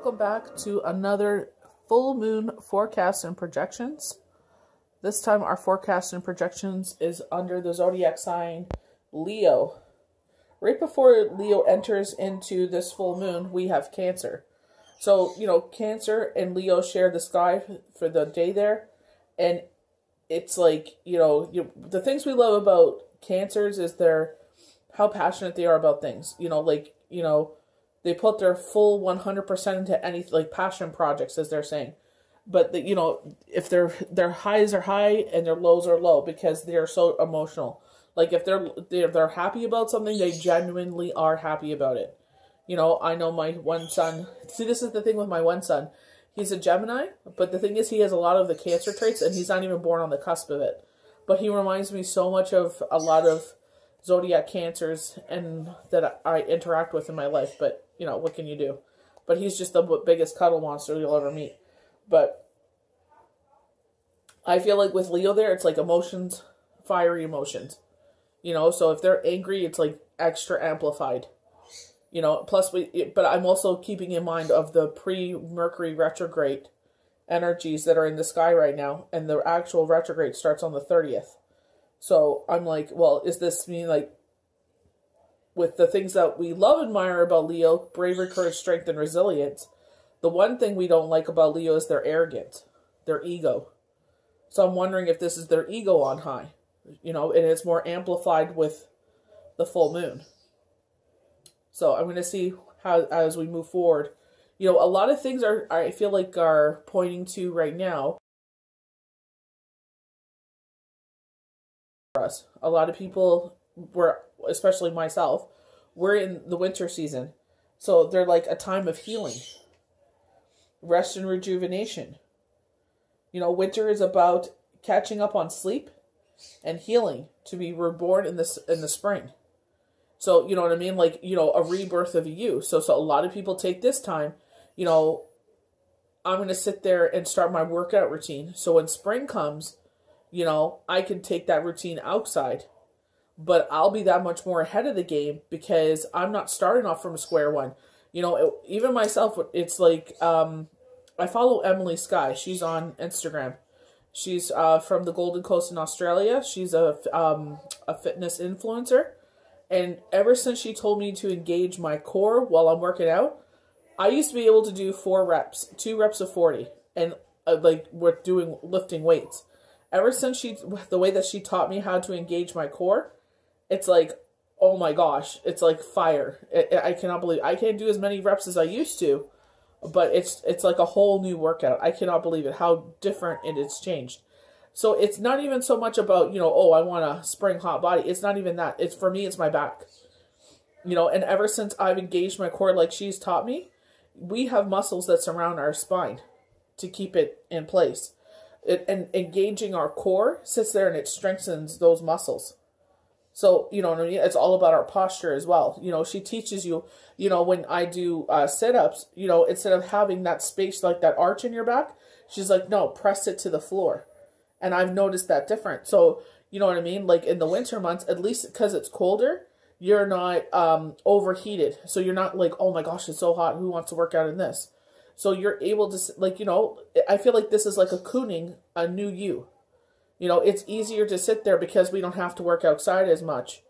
Welcome back to another full moon forecast and projections. This time our forecast and projections is under the zodiac sign Leo. Right before Leo enters into this full moon, we have Cancer. So, Cancer and Leo share the sky for the day there. And it's like, the things we love about Cancers is how passionate they are about things. They put their full 100% into any passion projects, as they're saying. But if their highs are high and their lows are low because they're so emotional. Like if they're happy about something, they genuinely are happy about it. I know my one son. See, this is the thing with my one son. He's a Gemini, but the thing is, he has a lot of the Cancer traits, and he's not even born on the cusp of it. But he reminds me so much of a lot of zodiac Cancers and that I interact with in my life. But what can you do? But he's just the biggest cuddle monster you'll ever meet. But I feel like with Leo there, it's like emotions, fiery emotions. So if they're angry, it's like extra amplified. Plus but I'm also keeping in mind of the pre-Mercury retrograde energies that are in the sky right now, and the actual retrograde starts on the 30th. So I'm like, well, is this mean like with the things that we love and admire about Leo, bravery, courage, strength, and resilience, the one thing we don't like about Leo is their arrogance, their ego. So I'm wondering if this is their ego on high, and it's more amplified with the full moon. So I'm going to see how, as we move forward, a lot of things I feel like are pointing to right now. For us, a lot of people especially myself, we're in the winter season. So they're like a time of healing, rest and rejuvenation. Winter is about catching up on sleep and healing to be reborn in the spring. So, you know what I mean? Like, a rebirth of you. So a lot of people take this time, I'm going to sit there and start my workout routine. So when spring comes, I can take that routine outside. But I'll be that much more ahead of the game because I'm not starting off from square one. Even myself, it's like, I follow Emily Skye. She's on Instagram. She's from the Golden Coast in Australia. She's a fitness influencer. And ever since she told me to engage my core while I'm working out, I used to be able to do 4 reps, 2 reps of 40. And we're doing lifting weights. Ever since the way that she taught me how to engage my core, it's like, oh my gosh, it's like fire. I cannot believe, I can't do as many reps as I used to, but it's like a whole new workout. I cannot believe it, how different it has changed. So it's not even so much about, oh, I want a spring hot body. It's not even that. For me, it's my back. And ever since I've engaged my core like she's taught me, we have muscles that surround our spine to keep it in place. And engaging our core sits there and it strengthens those muscles. So, what I mean? It's all about our posture as well. She teaches you, when I do sit-ups, instead of having that space, like that arch in your back, she's like, no, press it to the floor. And I've noticed that different. So, you know what I mean? Like in the winter months, at least because it's colder, you're not overheated. So you're not like, oh my gosh, it's so hot. Who wants to work out in this? So you're able to, I feel like this is like a cooning a new you. It's easier to sit there because we don't have to work outside as much.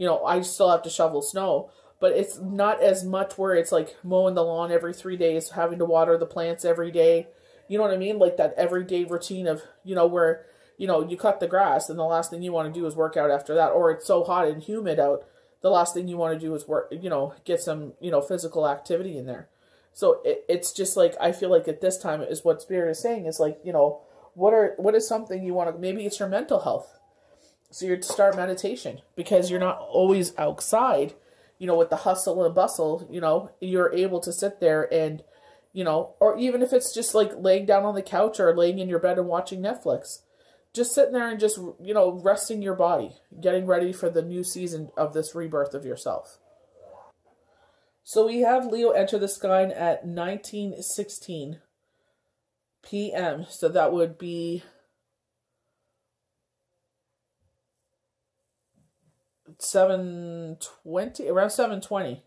I still have to shovel snow, but it's not as much where it's like mowing the lawn every 3 days, having to water the plants every day. You know what I mean? Like that everyday routine of, where, you cut the grass and the last thing you want to do is work out after that. Or it's so hot and humid out, the last thing you want to do is work, get some, physical activity in there. So it's just like, I feel like at this time is what Spirit is saying is like, what is something you want to, maybe it's your mental health. So you're to start meditation because you're not always outside, with the hustle and bustle, you're able to sit there and, or even if it's just like laying down on the couch or laying in your bed and watching Netflix, just sitting there and just, resting your body, getting ready for the new season of this rebirth of yourself. So we have Leo enter the sky at 19:16 p.m. So that would be 7:20, around 7:20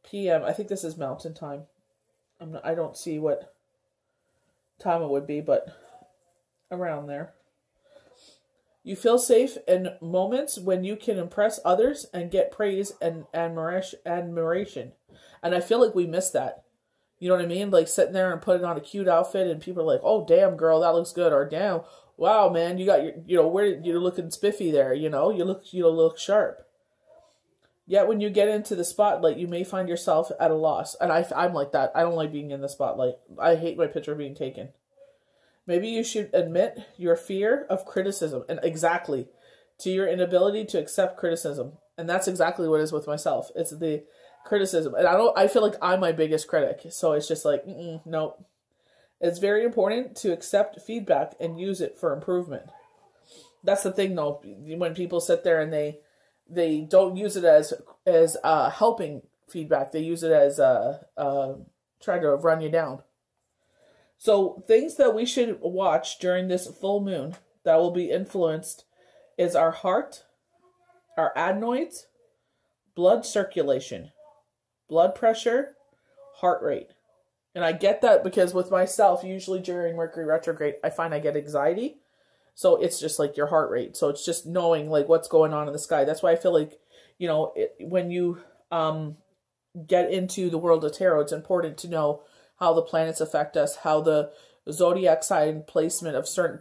p.m. I think this is mountain time. I don't see what time it would be, but around there. You feel safe in moments when you can impress others and get praise and admiration. And I feel like we miss that. You know what I mean? Like sitting there and putting on a cute outfit and people are like, oh, damn, girl, that looks good. Or damn, wow, man, you got your, you're looking spiffy there. You look sharp. Yet when you get into the spotlight, you may find yourself at a loss. And I'm like that. I don't like being in the spotlight. I hate my picture being taken. Maybe you should admit your fear of criticism, and exactly to your inability to accept criticism. And that's exactly what it is with myself. It's the criticism. And I feel like I'm my biggest critic. So it's just like, no. It's very important to accept feedback and use it for improvement. That's the thing though. When people sit there and they don't use it as helping feedback. They use it as trying to run you down. So things that we should watch during this full moon that will be influenced is our heart, our adenoids, blood circulation, blood pressure, heart rate. And I get that because with myself, usually during Mercury retrograde, I find I get anxiety. So it's just like your heart rate. So it's just knowing like what's going on in the sky. That's why I feel like, when you get into the world of tarot, it's important to know how the planets affect us, how the zodiac sign placement of certain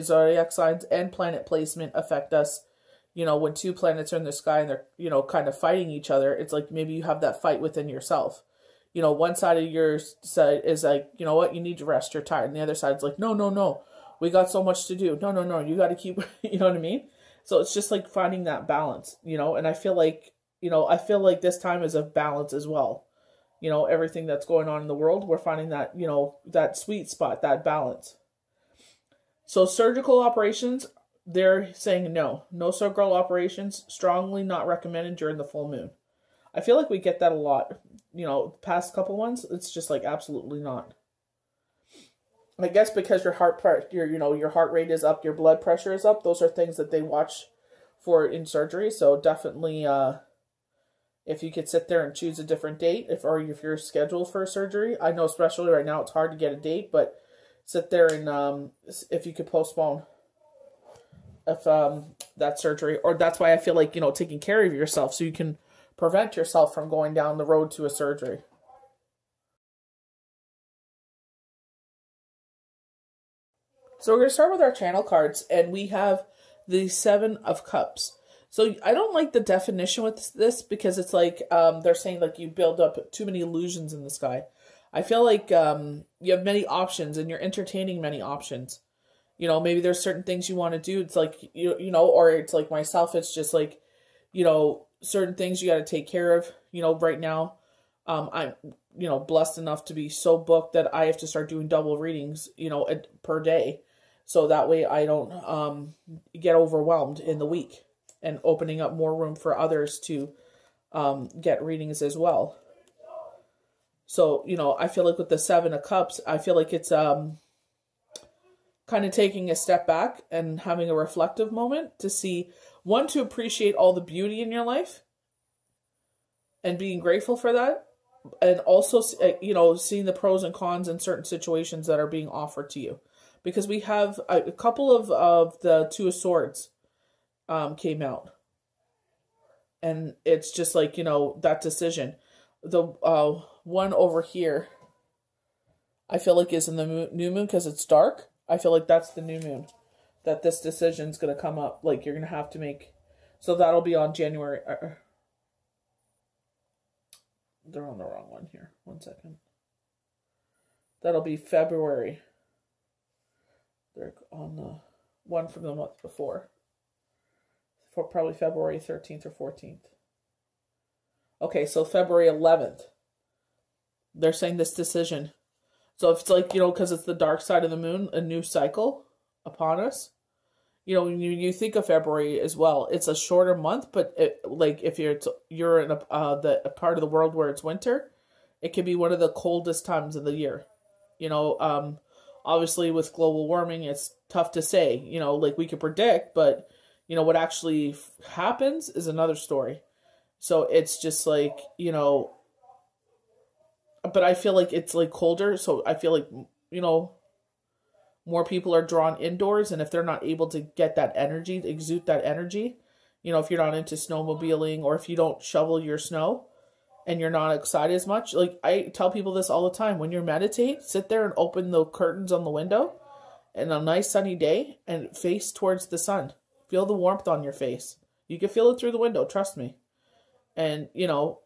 zodiac signs and planet placement affect us. When two planets are in the sky and they're, kind of fighting each other, it's like maybe you have that fight within yourself. One side of your side is like, you know what, you need to rest, you're tired. And the other side's like, no, we got so much to do. No, you got to keep, you know what I mean? So it's just like finding that balance, and I feel like, this time is of balance as well. Everything that's going on in the world, we're finding that, that sweet spot, that balance. So surgical operations, they're saying no surgical operations, strongly not recommended during the full moon. I feel like we get that a lot, past couple ones, it's just like absolutely not. I guess because your heart rate is up, your blood pressure is up. Those are things that they watch for in surgery. So definitely, if you could sit there and choose a different date, if you're scheduled for a surgery, I know especially right now it's hard to get a date, but sit there and if you could postpone that surgery, or that's why I feel like taking care of yourself so you can prevent yourself from going down the road to a surgery. So we're going to start with our channel cards, and we have the Seven of Cups. So I don't like the definition with this because it's like they're saying like you build up too many illusions in the sky. I feel like you have many options and you're entertaining many options. Maybe there's certain things you want to do. It's like, or it's like myself, it's just like, certain things you got to take care of. Right now, I'm, blessed enough to be so booked that I have to start doing double readings, per day. So that way I don't get overwhelmed in the week, and opening up more room for others to get readings as well. So, I feel like with the Seven of Cups, I feel like it's kind of taking a step back and having a reflective moment to see, one, to appreciate all the beauty in your life and being grateful for that. And also, seeing the pros and cons in certain situations that are being offered to you. Because we have a couple of the Two of Swords came out. And it's just like, that decision. The one over here, I feel like is in the new moon because it's dark. I feel like that's the new moon. That this decision's going to come up. Like, you're going to have to make. So that'll be on January. They're on the wrong one here. 1 second. That'll be February. They're on the one from the month before. For probably February 13th or 14th. Okay, so February 11th. They're saying this decision. So if it's like, because it's the dark side of the moon, a new cycle upon us. When you think of February as well, it's a shorter month, but if you're in a part of the world where it's winter, it can be one of the coldest times of the year. Obviously with global warming, it's tough to say, we could predict, but what actually happens is another story. So it's just like, but I feel like it's like colder. So I feel like, you know, more people are drawn indoors. And if they're not able to get that energy, exude that energy, you know, if you're not into snowmobiling or if you don't shovel your snow and you're not excited as much, like I tell people this all the time, when you meditate, sit there and open the curtains on the window and a nice sunny day and face towards the sun. Feel the warmth on your face. You can feel it through the window, trust me. And, you know,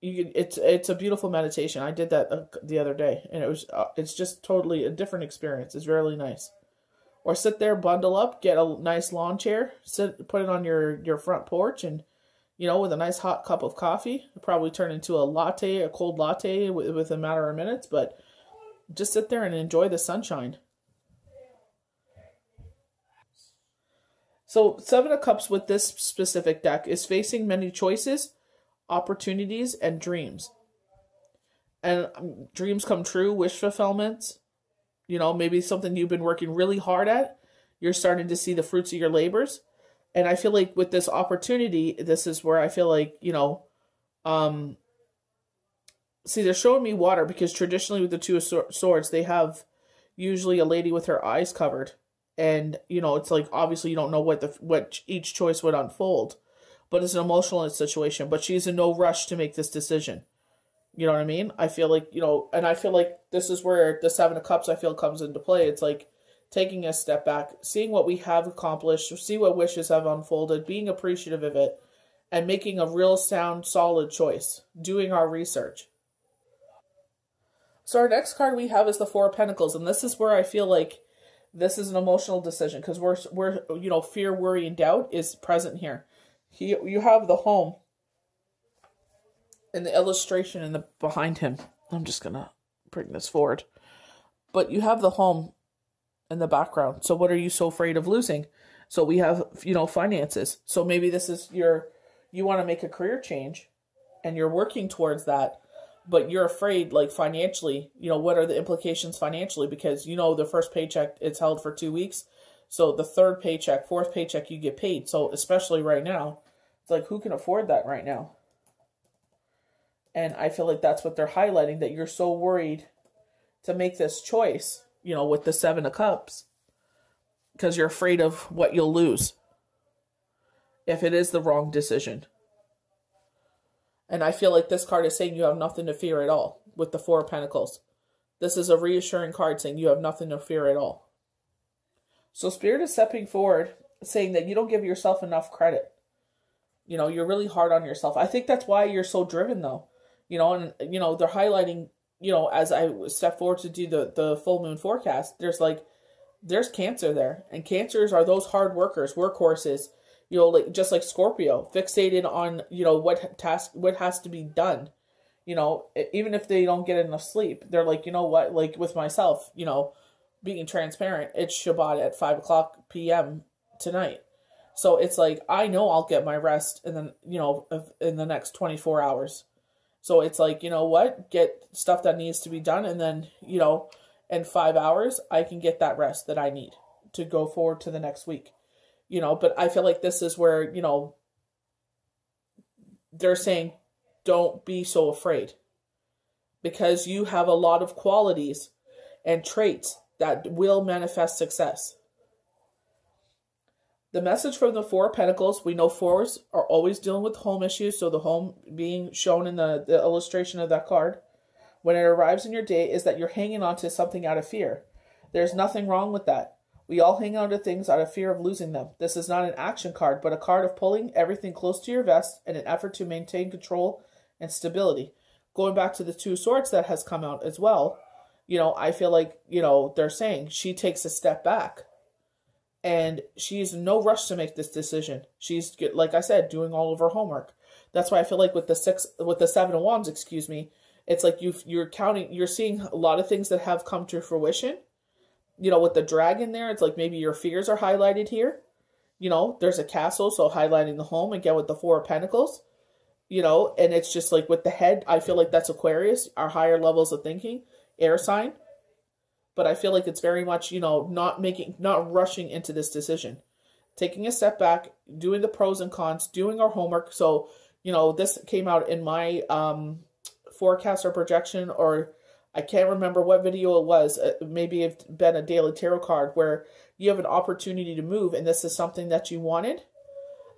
it's a beautiful meditation. I did that the other day, and it's just totally a different experience. It's really nice. Or sit there, bundle up, get a nice lawn chair, put it on your front porch, and, you know, with a nice hot cup of coffee, it'll probably turn into a latte, a cold latte with a matter of minutes, but just sit there and enjoy the sunshine. So Seven of Cups with this specific deck is facing many choices, opportunities, and dreams. And dreams come true, wish fulfillments. You know, maybe something you've been working really hard at. You're starting to see the fruits of your labors. And I feel like with this opportunity, this is where I feel like, you know, see, they're showing me water because traditionally with the Two of Swords, they have usually a lady with her eyes covered. And, you know, it's like, obviously you don't know what each choice would unfold. But it's an emotional situation. But she's in no rush to make this decision. You know what I mean? I feel like, you know, and I feel like this is where the Seven of Cups, I feel, comes into play. It's like taking a step back, seeing what we have accomplished, see what wishes have unfolded, being appreciative of it, and making a real sound, solid choice, doing our research. So our next card we have is the Four of Pentacles, and this is where I feel like this is an emotional decision, because we're you know, fear, worry, and doubt is present here. You have the home in the illustration in the behind him. I'm just gonna bring this forward. But you have the home in the background. So what are you so afraid of losing? So we have, you know, finances. So maybe this is you want to make a career change and you're working towards that, but you're afraid, like, financially, you know, what are the implications financially? Because, you know, the first paycheck, it's held for 2 weeks. So the third paycheck, fourth paycheck, you get paid. So especially right now, it's like, who can afford that right now? And I feel like that's what they're highlighting, that you're so worried to make this choice, you know, with the Seven of Cups, because you're afraid of what you'll lose if it is the wrong decision. And I feel like this card is saying you have nothing to fear at all with the Four of Pentacles. This is a reassuring card saying you have nothing to fear at all. So Spirit is stepping forward, saying that you don't give yourself enough credit. You know, you're really hard on yourself. I think that's why you're so driven, though. You know, and, you know, they're highlighting, you know, as I step forward to do the full moon forecast, there's Cancer there. And Cancers are those hard workers, workhorses, you know, like just like Scorpio, fixated on, you know, what has to be done. You know, even if they don't get enough sleep, they're like, you know what, like with myself, you know, being transparent, it's Shabbat at 5 p.m. tonight. So it's like, I know I'll get my rest in the next 24 hours. So it's like, you know what, get stuff that needs to be done. And then, you know, in 5 hours, I can get that rest that I need to go forward to the next week. You know, but I feel like this is where, you know, they're saying, don't be so afraid. Because you have a lot of qualities and traits that will manifest success. The message from the Four of Pentacles, we know fours are always dealing with home issues. So the home being shown in the illustration of that card, when it arrives in your day, is that you're hanging on to something out of fear. There's nothing wrong with that. We all hang on to things out of fear of losing them. This is not an action card, but a card of pulling everything close to your vest in an effort to maintain control and stability. Going back to the Two of Swords that has come out as well, you know, I feel like, you know, they're saying she takes a step back. And she's in no rush to make this decision. She's, like I said, doing all of her homework. That's why I feel like with the Seven of Wands, excuse me, it's like you're seeing a lot of things that have come to fruition. You know, with the dragon there, it's like maybe your fears are highlighted here. You know, there's a castle, so highlighting the home. Again, with the Four of Pentacles, you know, and it's just like with the head, I feel like that's Aquarius, our higher levels of thinking, air sign. But I feel like it's very much, you know, not rushing into this decision. Taking a step back, doing the pros and cons, doing our homework. So, you know, this came out in my forecast or projection, or I can't remember what video it was. Maybe it's been a daily tarot card where you have an opportunity to move, and this is something that you wanted,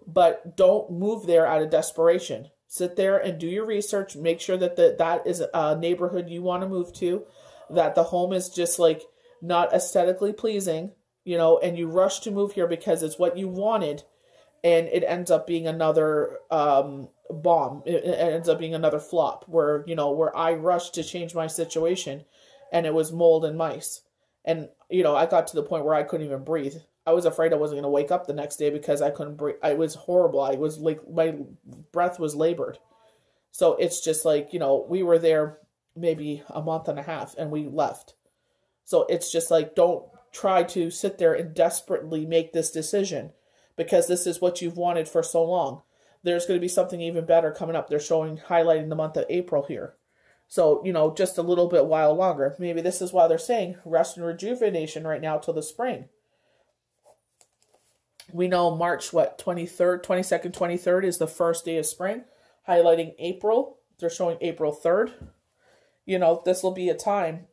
but don't move there out of desperation. Sit there and do your research. Make sure that that is a neighborhood you want to move to, that the home is just like not aesthetically pleasing, you know, and you rush to move here because it's what you wanted, and it ends up being another bomb. It ends up being another flop where, you know, where I rushed to change my situation and it was mold and mice. And, you know, I got to the point where I couldn't even breathe. I was afraid I wasn't going to wake up the next day because I couldn't breathe. It was horrible. I was like, my breath was labored. So it's just like, you know, we were there maybe a month and a half and we left. So it's just like, don't try to sit there and desperately make this decision because this is what you've wanted for so long. There's going to be something even better coming up. They're highlighting the month of April here. So, you know, just a little bit while longer. Maybe this is why they're saying rest and rejuvenation right now till the spring. We know March, 22nd, 23rd is the first day of spring. Highlighting April. They're showing April 3rd. You know, this will be a time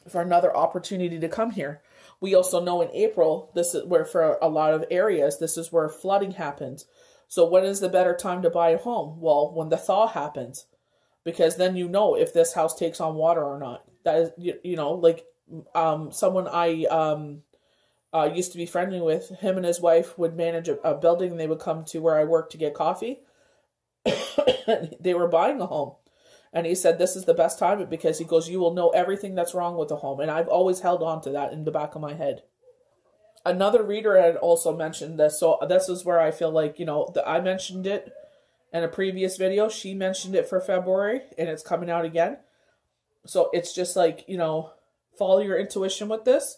for another opportunity to come here. We also know in April, this is where for a lot of areas, this is where flooding happens. So when is the better time to buy a home? Well, when the thaw happens. Because then you know if this house takes on water or not. That is, you know, like someone I used to be friendly with, him and his wife would manage a building and they would come to where I work to get coffee. They were buying a home. And he said, this is the best time because he goes, you will know everything that's wrong with the home. And I've always held on to that in the back of my head. Another reader had also mentioned this. So this is where I feel like, you know, I mentioned it in a previous video. She mentioned it for February and it's coming out again. So it's just like, you know, follow your intuition with this.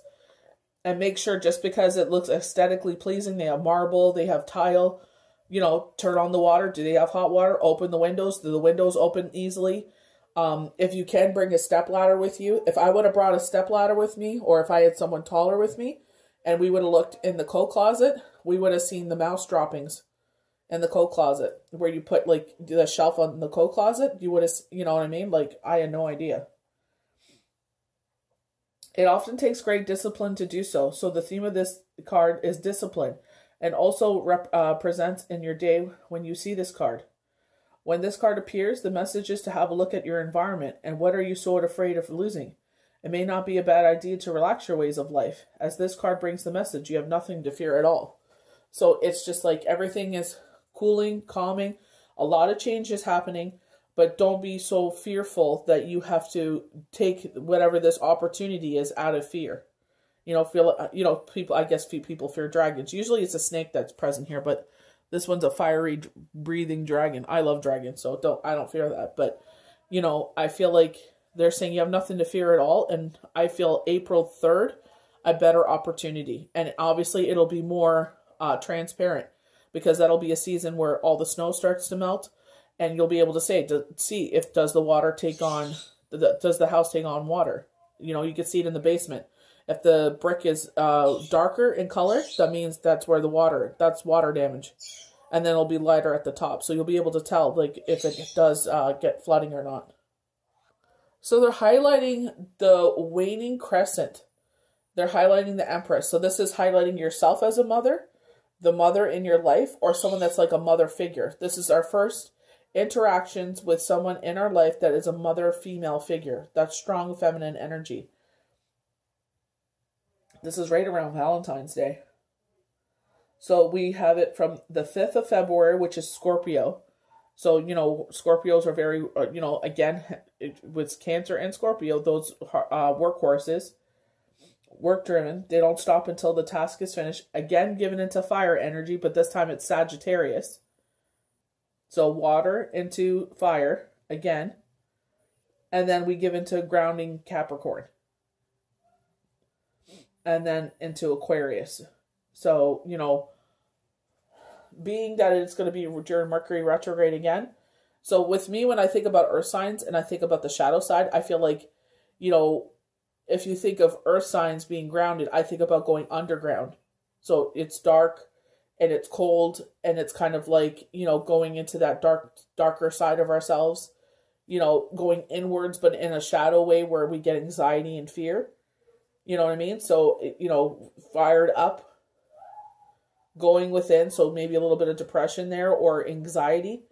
And make sure just because it looks aesthetically pleasing, they have marble, they have tile, you know, turn on the water. Do they have hot water? Open the windows. Do the windows open easily? If you can, bring a stepladder with you. If I would have brought a stepladder with me, or if I had someone taller with me, and we would have looked in the coat closet, we would have seen the mouse droppings in the coat closet, where you put like the shelf on the coat closet. You would have, you know what I mean? Like, I had no idea. It often takes great discipline to do so. So the theme of this card is discipline, and also presents in your day when you see this card. When this card appears, the message is to have a look at your environment and what are you so afraid of losing. It may not be a bad idea to relax your ways of life. As this card brings the message, you have nothing to fear at all. So it's just like everything is cooling, calming. A lot of change is happening. But don't be so fearful that you have to take whatever this opportunity is out of fear. You know, people, I guess people fear dragons. Usually it's a snake that's present here, but this one's a fiery breathing dragon. I love dragons, so I don't fear that. But, you know, I feel like they're saying you have nothing to fear at all. And I feel April 3rd, a better opportunity. And obviously it'll be more transparent because that'll be a season where all the snow starts to melt. And you'll be able to see if does the house take on water? You know, you can see it in the basement. If the brick is darker in color, that means that's water damage. And then it'll be lighter at the top. So you'll be able to tell like if it does get flooding or not. So they're highlighting the waning crescent. They're highlighting the Empress. So this is highlighting yourself as a mother, the mother in your life, or someone that's like a mother figure. This is our first interactions with someone in our life that is a mother female figure. That's strong feminine energy. This is right around Valentine's Day. So we have it from the 5th of February, which is Scorpio. So, you know, Scorpios are very, you know, again, with Cancer and Scorpio, those workhorses, work-driven. They don't stop until the task is finished. Again, given into fire energy, but this time it's Sagittarius. So water into fire again. And then we give into grounding Capricorn. And then into Aquarius. So, you know, being that it's going to be during Mercury retrograde again. So with me, when I think about earth signs and I think about the shadow side, I feel like, you know, if you think of earth signs being grounded, I think about going underground. So it's dark. And it's cold, and it's kind of like, you know, going into that darker side of ourselves. going inwards, but in a shadow way where we get anxiety and fear. You know what I mean? So, fired up, going within. So maybe a little bit of depression there or anxiety.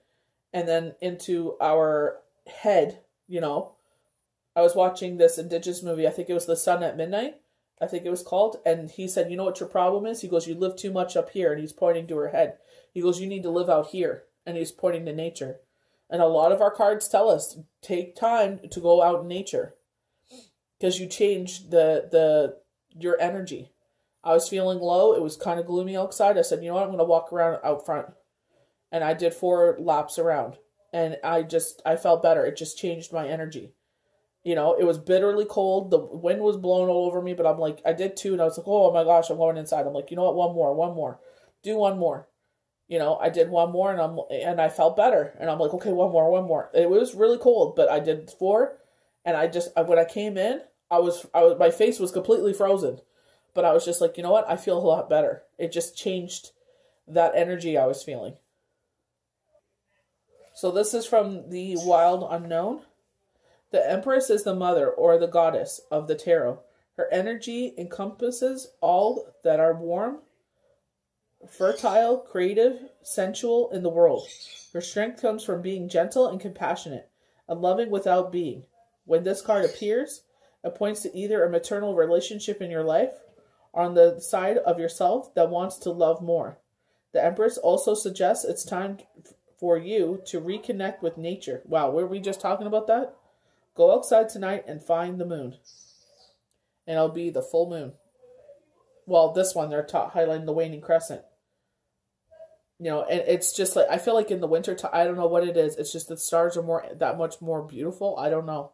And then into our head, I was watching this Indigenous movie. I think it was The Sun at Midnight. I think it was called. And he said, you know what your problem is? He goes, you live too much up here. And he's pointing to her head. He goes, you need to live out here. And he's pointing to nature. And a lot of our cards tell us, take time to go out in nature. Because you change your energy. I was feeling low. It was kind of gloomy outside. I said, you know what? I'm going to walk around out front. And I did 4 laps around. And I felt better. It just changed my energy. It was bitterly cold. The wind was blowing all over me. But I'm like, I did 2. And I was like, oh my gosh, I'm going inside. I'm like, you know what? One more. Do 1 more. I did 1 more and I felt better. And I'm like, okay, 1 more. It was really cold. But I did 4. And when I came in, my face was completely frozen. But I was just like, you know what? I feel a lot better. It just changed that energy I was feeling. So this is from the Wild Unknown. The Empress is the mother or the goddess of the tarot. Her energy encompasses all that are warm, fertile, creative, sensual in the world. Her strength comes from being gentle and compassionate, and loving without being. When this card appears, it points to either a maternal relationship in your life or on the side of yourself that wants to love more. The Empress also suggests it's time for you to reconnect with nature. Wow, were we just talking about that? Go outside tonight and find the moon. And it'll be the full moon. Well, this one, they're highlighting the waning crescent. And it's just like, I feel like in the winter time, I don't know what it is. It's just the stars are that much more beautiful. I don't know.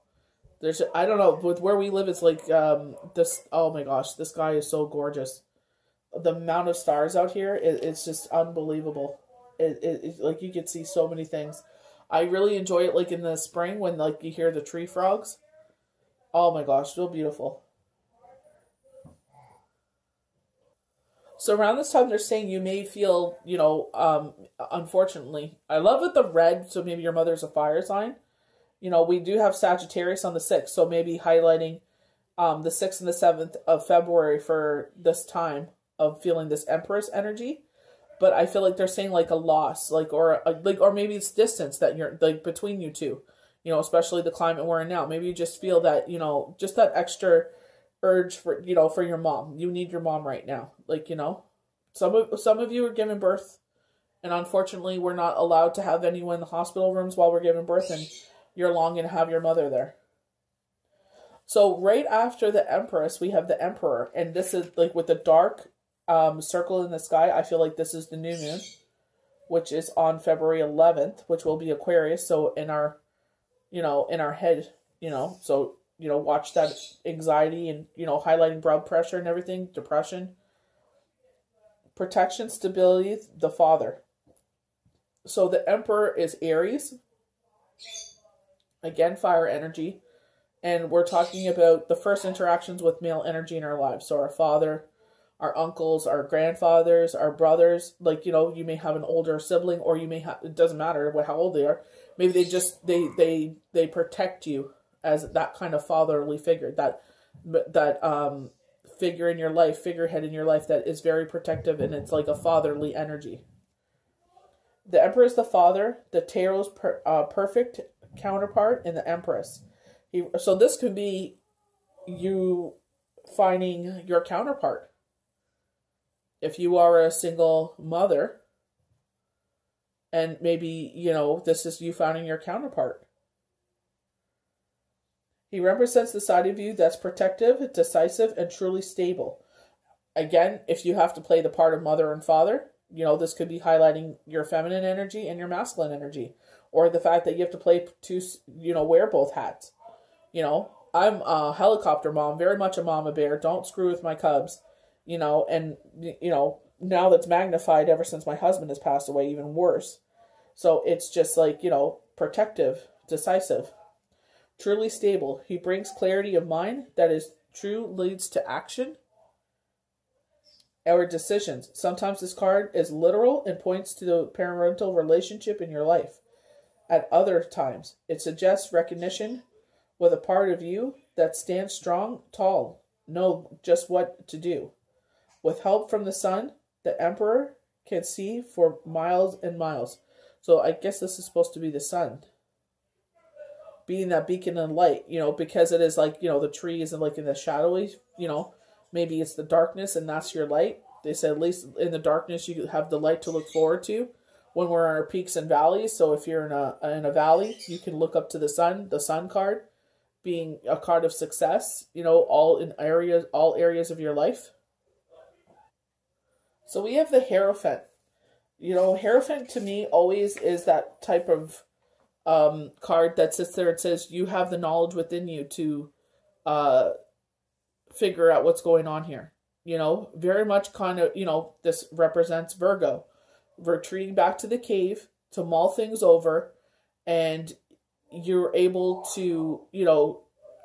I don't know, with where we live, it's like, oh my gosh, this guy is so gorgeous. The amount of stars out here, it's just unbelievable. It like, you could see so many things. I really enjoy it, like, in the spring, when, like, you hear the tree frogs. Oh my gosh, so beautiful. So around this time, they're saying you may feel, unfortunately, I love it, the red, so maybe your mother's a fire sign. We do have Sagittarius on the 6th, so maybe highlighting the 6th and the 7th of February for this time of feeling this Empress energy. But I feel like they're saying like a loss, or maybe it's distance that you're like between you two, especially the climate we're in now. Maybe you just feel that, just that extra urge for your mom. You need your mom right now. Some of you are giving birth, and unfortunately we're not allowed to have anyone in the hospital rooms while we're giving birth, and you're longing to have your mother there. So right after the Empress, we have the Emperor, and this is like with the dark circle in the sky. I feel like this is the new moon, which is on February 11th, which will be Aquarius. So in our head, so, watch that anxiety and, highlighting blood pressure and everything, depression, protection, stability, the father. So the Emperor is Aries. Again, fire energy. And we're talking about the first interactions with male energy in our lives. So our father, our uncles, our grandfathers, our brothers, you may have an older sibling, or you may have, it doesn't matter how old they are. Maybe they protect you as that kind of fatherly figure, that figure in your life, figurehead in your life that is very protective, and it's like a fatherly energy. The Emperor is the father, the tarot's perfect counterpart, and the Empress. So this could be you finding your counterpart. If you are a single mother, and maybe, this is you finding your counterpart. He represents the side of you that's protective, decisive, and truly stable. Again, if you have to play the part of mother and father, this could be highlighting your feminine energy and your masculine energy. Or the fact that you have to play wear both hats. I'm a helicopter mom, very much a mama bear. Don't screw with my cubs. And now that's magnified ever since my husband has passed away, even worse. So it's just like, protective, decisive, truly stable. He brings clarity of mind that is true, leads to action or decisions. Sometimes this card is literal and points to the parental relationship in your life. At other times, it suggests recognition with a part of you that stands strong, tall, know just what to do. With help from the sun, the emperor can see for miles and miles. So I guess this is supposed to be the sun, being that beacon of light, because it is like, the trees and like in the shadowy, maybe it's the darkness and that's your light. They said at least in the darkness you have the light to look forward to when we're on our peaks and valleys. So if you're in a valley, you can look up to the sun card being a card of success, all areas of your life. So we have the Hierophant. Hierophant to me always is that type of card that sits there and says you have the knowledge within you to figure out what's going on here. Very much kind of, this represents Virgo. Retreating back to the cave to mull things over, and you're able to,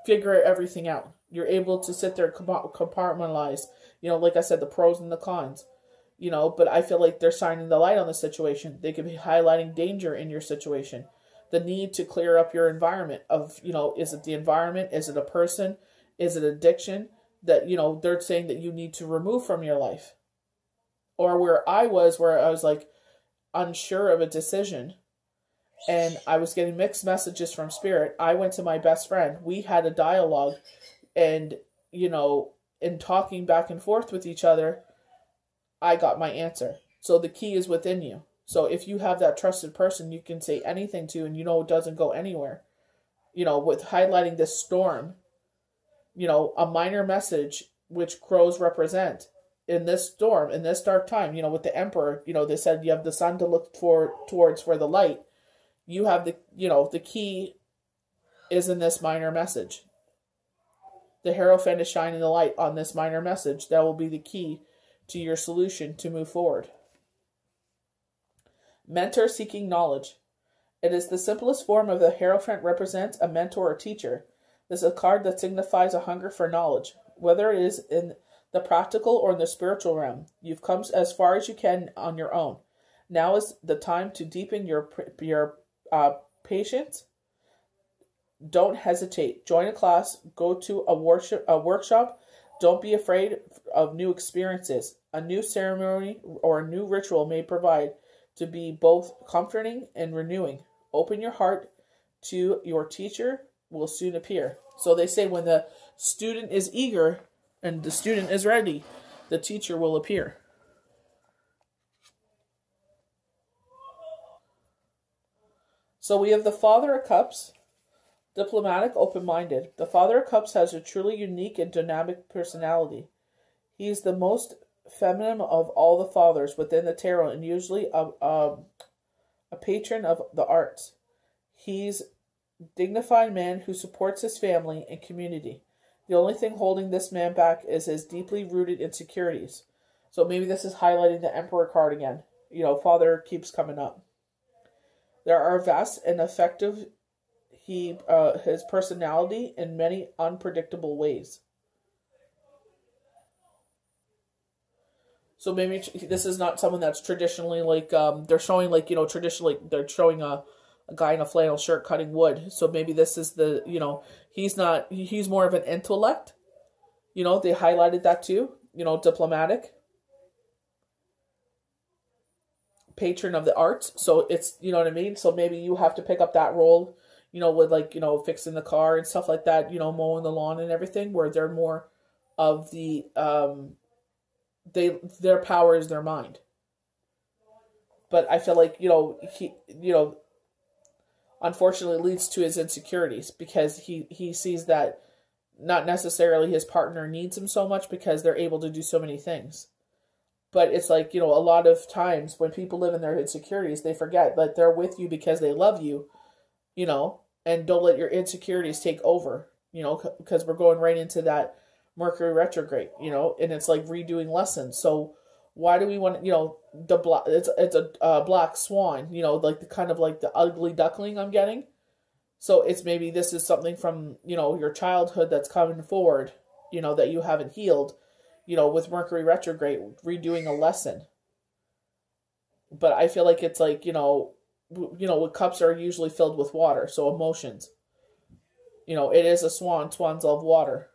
figure everything out. You're able to sit there and compartmentalize, like I said, the pros and the cons. But I feel like they're shining the light on the situation. They could be highlighting danger in your situation. The need to clear up your environment of, is it the environment? Is it a person? Is it addiction that, they're saying that you need to remove from your life? Or where I was like unsure of a decision and I was getting mixed messages from spirit. I went to my best friend. We had a dialogue and, in talking back and forth with each other, I got my answer. So the key is within you. So if you have that trusted person you can say anything to and it doesn't go anywhere, with highlighting this storm, a minor message which crows represent in this storm, in this dark time, with the emperor, they said you have the sun to look towards for the light. You have the key is in this minor message. The Hierophant is shining the light on this minor message. That will be the key to your solution to move forward. Mentor seeking knowledge. It is the simplest form of the Hierophant represents a mentor or teacher. This is a card that signifies a hunger for knowledge, whether it is in the practical or in the spiritual realm. You've come as far as you can on your own. Now is the time to deepen your patience. Don't hesitate. Join a class. Go to a workshop. Don't be afraid of new experiences. A new ceremony or a new ritual may provide to be both comforting and renewing. Open your heart to your teacher will soon appear. So they say when the student is eager and the student is ready, the teacher will appear. So we have the Father of Cups, diplomatic, open-minded. The Father of Cups has a truly unique and dynamic personality. He is the most feminine of all the fathers within the tarot and usually a patron of the arts. He's a dignified man who supports his family and community. The only thing holding this man back is his deeply rooted insecurities. So maybe this is highlighting the Emperor card again. Father keeps coming up. There are vast and effective his personality in many unpredictable ways. So maybe this is not someone that's traditionally like, they're showing like, traditionally they're showing a guy in a flannel shirt cutting wood. So maybe this is the, he's more of an intellect. They highlighted that too. Diplomatic. Patron of the arts. So it's, you know what I mean? So maybe you have to pick up that role, with like, fixing the car and stuff like that, mowing the lawn and everything, where they're more of the, their power is their mind. But I feel like, he, unfortunately leads to his insecurities because he sees that not necessarily his partner needs him so much because they're able to do so many things. But it's like, a lot of times when people live in their insecurities, they forget that they're with you because they love you, and don't let your insecurities take over, because we're going right into that Mercury retrograde, and it's like redoing lessons. So why do we want, it's a black swan, like the kind of like the ugly duckling I'm getting. So it's maybe this is something from, your childhood that's coming forward, that you haven't healed, with Mercury retrograde, redoing a lesson. But I feel like it's like, with cups are usually filled with water, so emotions. It is a swan. Swans love water.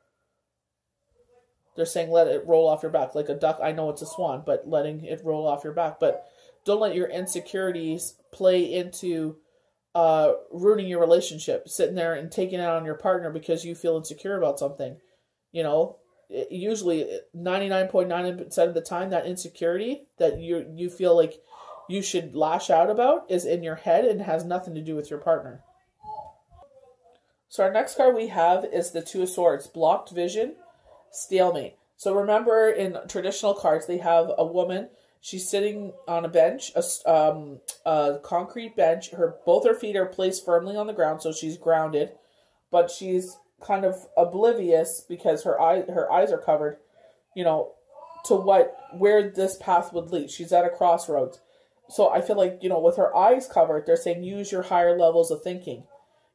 They're saying let it roll off your back. Like a duck, I know it's a swan, but letting it roll off your back. But don't let your insecurities play into ruining your relationship, sitting there and taking it out on your partner because you feel insecure about something. Usually 99.9% of the time, that insecurity that you feel like you should lash out about is in your head and has nothing to do with your partner. So our next card we have is the Two of Swords, blocked vision, stalemate. So remember, in traditional cards, they have a woman. She's sitting on a bench, a concrete bench. Both her feet are placed firmly on the ground, so she's grounded, but she's kind of oblivious because her eyes are covered, to where this path would lead. She's at a crossroads. So I feel like, with her eyes covered, they're saying use your higher levels of thinking.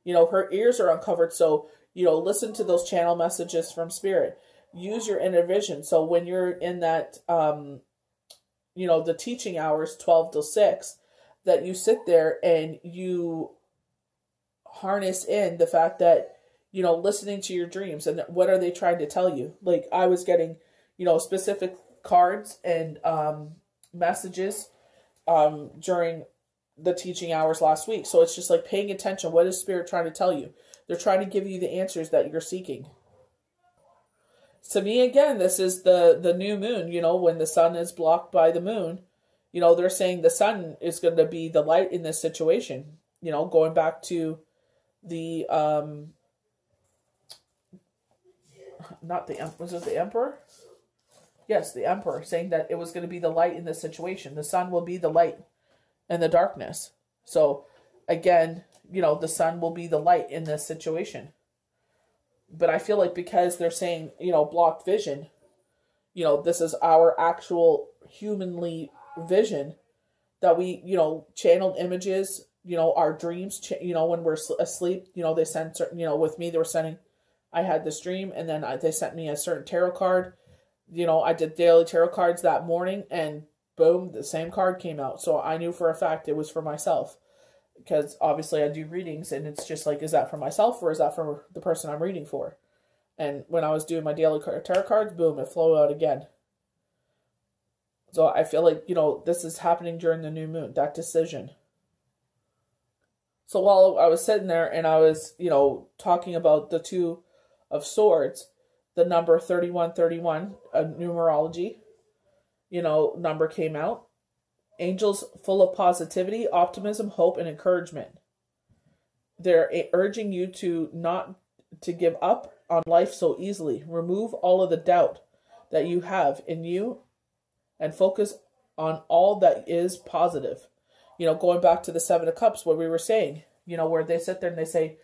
Her ears are uncovered, so, listen to those channel messages from spirit. Use your inner vision. So when you're in that, the teaching hours, 12 till 6, that you sit there and you harness in the fact that, listening to your dreams and what are they trying to tell you? Like I was getting, specific cards and messages during the teaching hours last week. So it's just like paying attention. What is spirit trying to tell you? They're trying to give you the answers that you're seeking. To me, again, this is the new moon, when the sun is blocked by the moon. They're saying the sun is going to be the light in this situation. Going back to the, was it the emperor? Yes, the emperor, saying that it was going to be the light in this situation. The sun will be the light in the darkness. So, again, the sun will be the light in this situation. But I feel like because they're saying, blocked vision, this is our actual humanly vision that we, channeled images, our dreams, when we're asleep, they send certain, with me, they were sending, I had this dream and then they sent me a certain tarot card. I did daily tarot cards that morning and boom, the same card came out. So I knew for a fact it was for myself. Because obviously I do readings and it's just like, is that for myself or is that for the person I'm reading for? And when I was doing my daily tarot cards, boom, it flowed out again. So I feel like, this is happening during the new moon, that decision. So while I was sitting there and I was, talking about the Two of Swords, the number 3131, a numerology, number came out. Angels full of positivity, optimism, hope, and encouragement. They're urging you to not to give up on life so easily. Remove all of the doubt that you have in you and focus on all that is positive. Going back to the Seven of Cups, what we were saying, where they sit there and they say,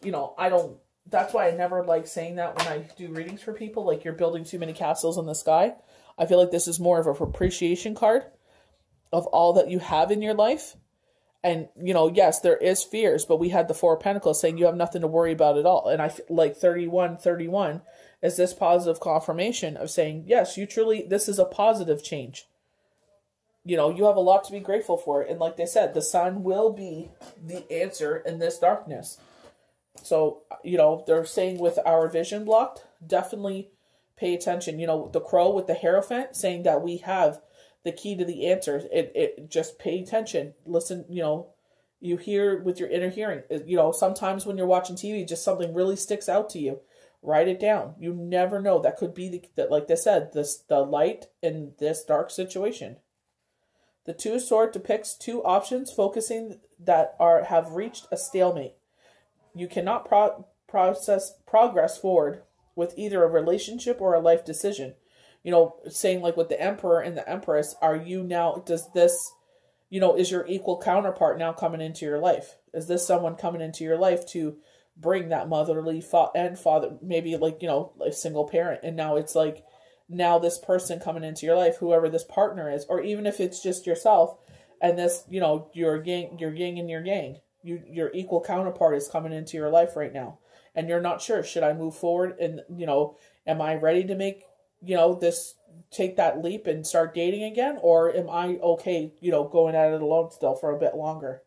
that's why I never like saying that when I do readings for people, like you're building too many castles in the sky. I feel like this is more of a appreciation card of all that you have in your life. And, yes, there is fears, but we had the Four of Pentacles saying you have nothing to worry about at all. And I feel like 3131 is this positive confirmation of saying, yes, this is a positive change. You have a lot to be grateful for. And like they said, the sun will be the answer in this darkness. So, they're saying with our vision blocked, definitely pay attention. The crow with the Hierophant saying that we have the key to the answer. It just pay attention. Listen, you hear with your inner hearing. Sometimes when you're watching TV, just something really sticks out to you. Write it down. You never know. That could be like they said, the light in this dark situation. The Two of Swords depicts two options focusing that have reached a stalemate. You cannot progress forward with either a relationship or a life decision. Saying like with the Emperor and the Empress, does this, is your equal counterpart now coming into your life? Is this someone coming into your life to bring that motherly father, maybe like, a single parent. And now it's like, now this person coming into your life, whoever this partner is, or even if it's just yourself and this, your yin and your yang, your equal counterpart is coming into your life right now. And you're not sure, should I move forward? And, am I ready to make, take that leap and start dating again? Or am I okay, going at it alone still for a bit longer?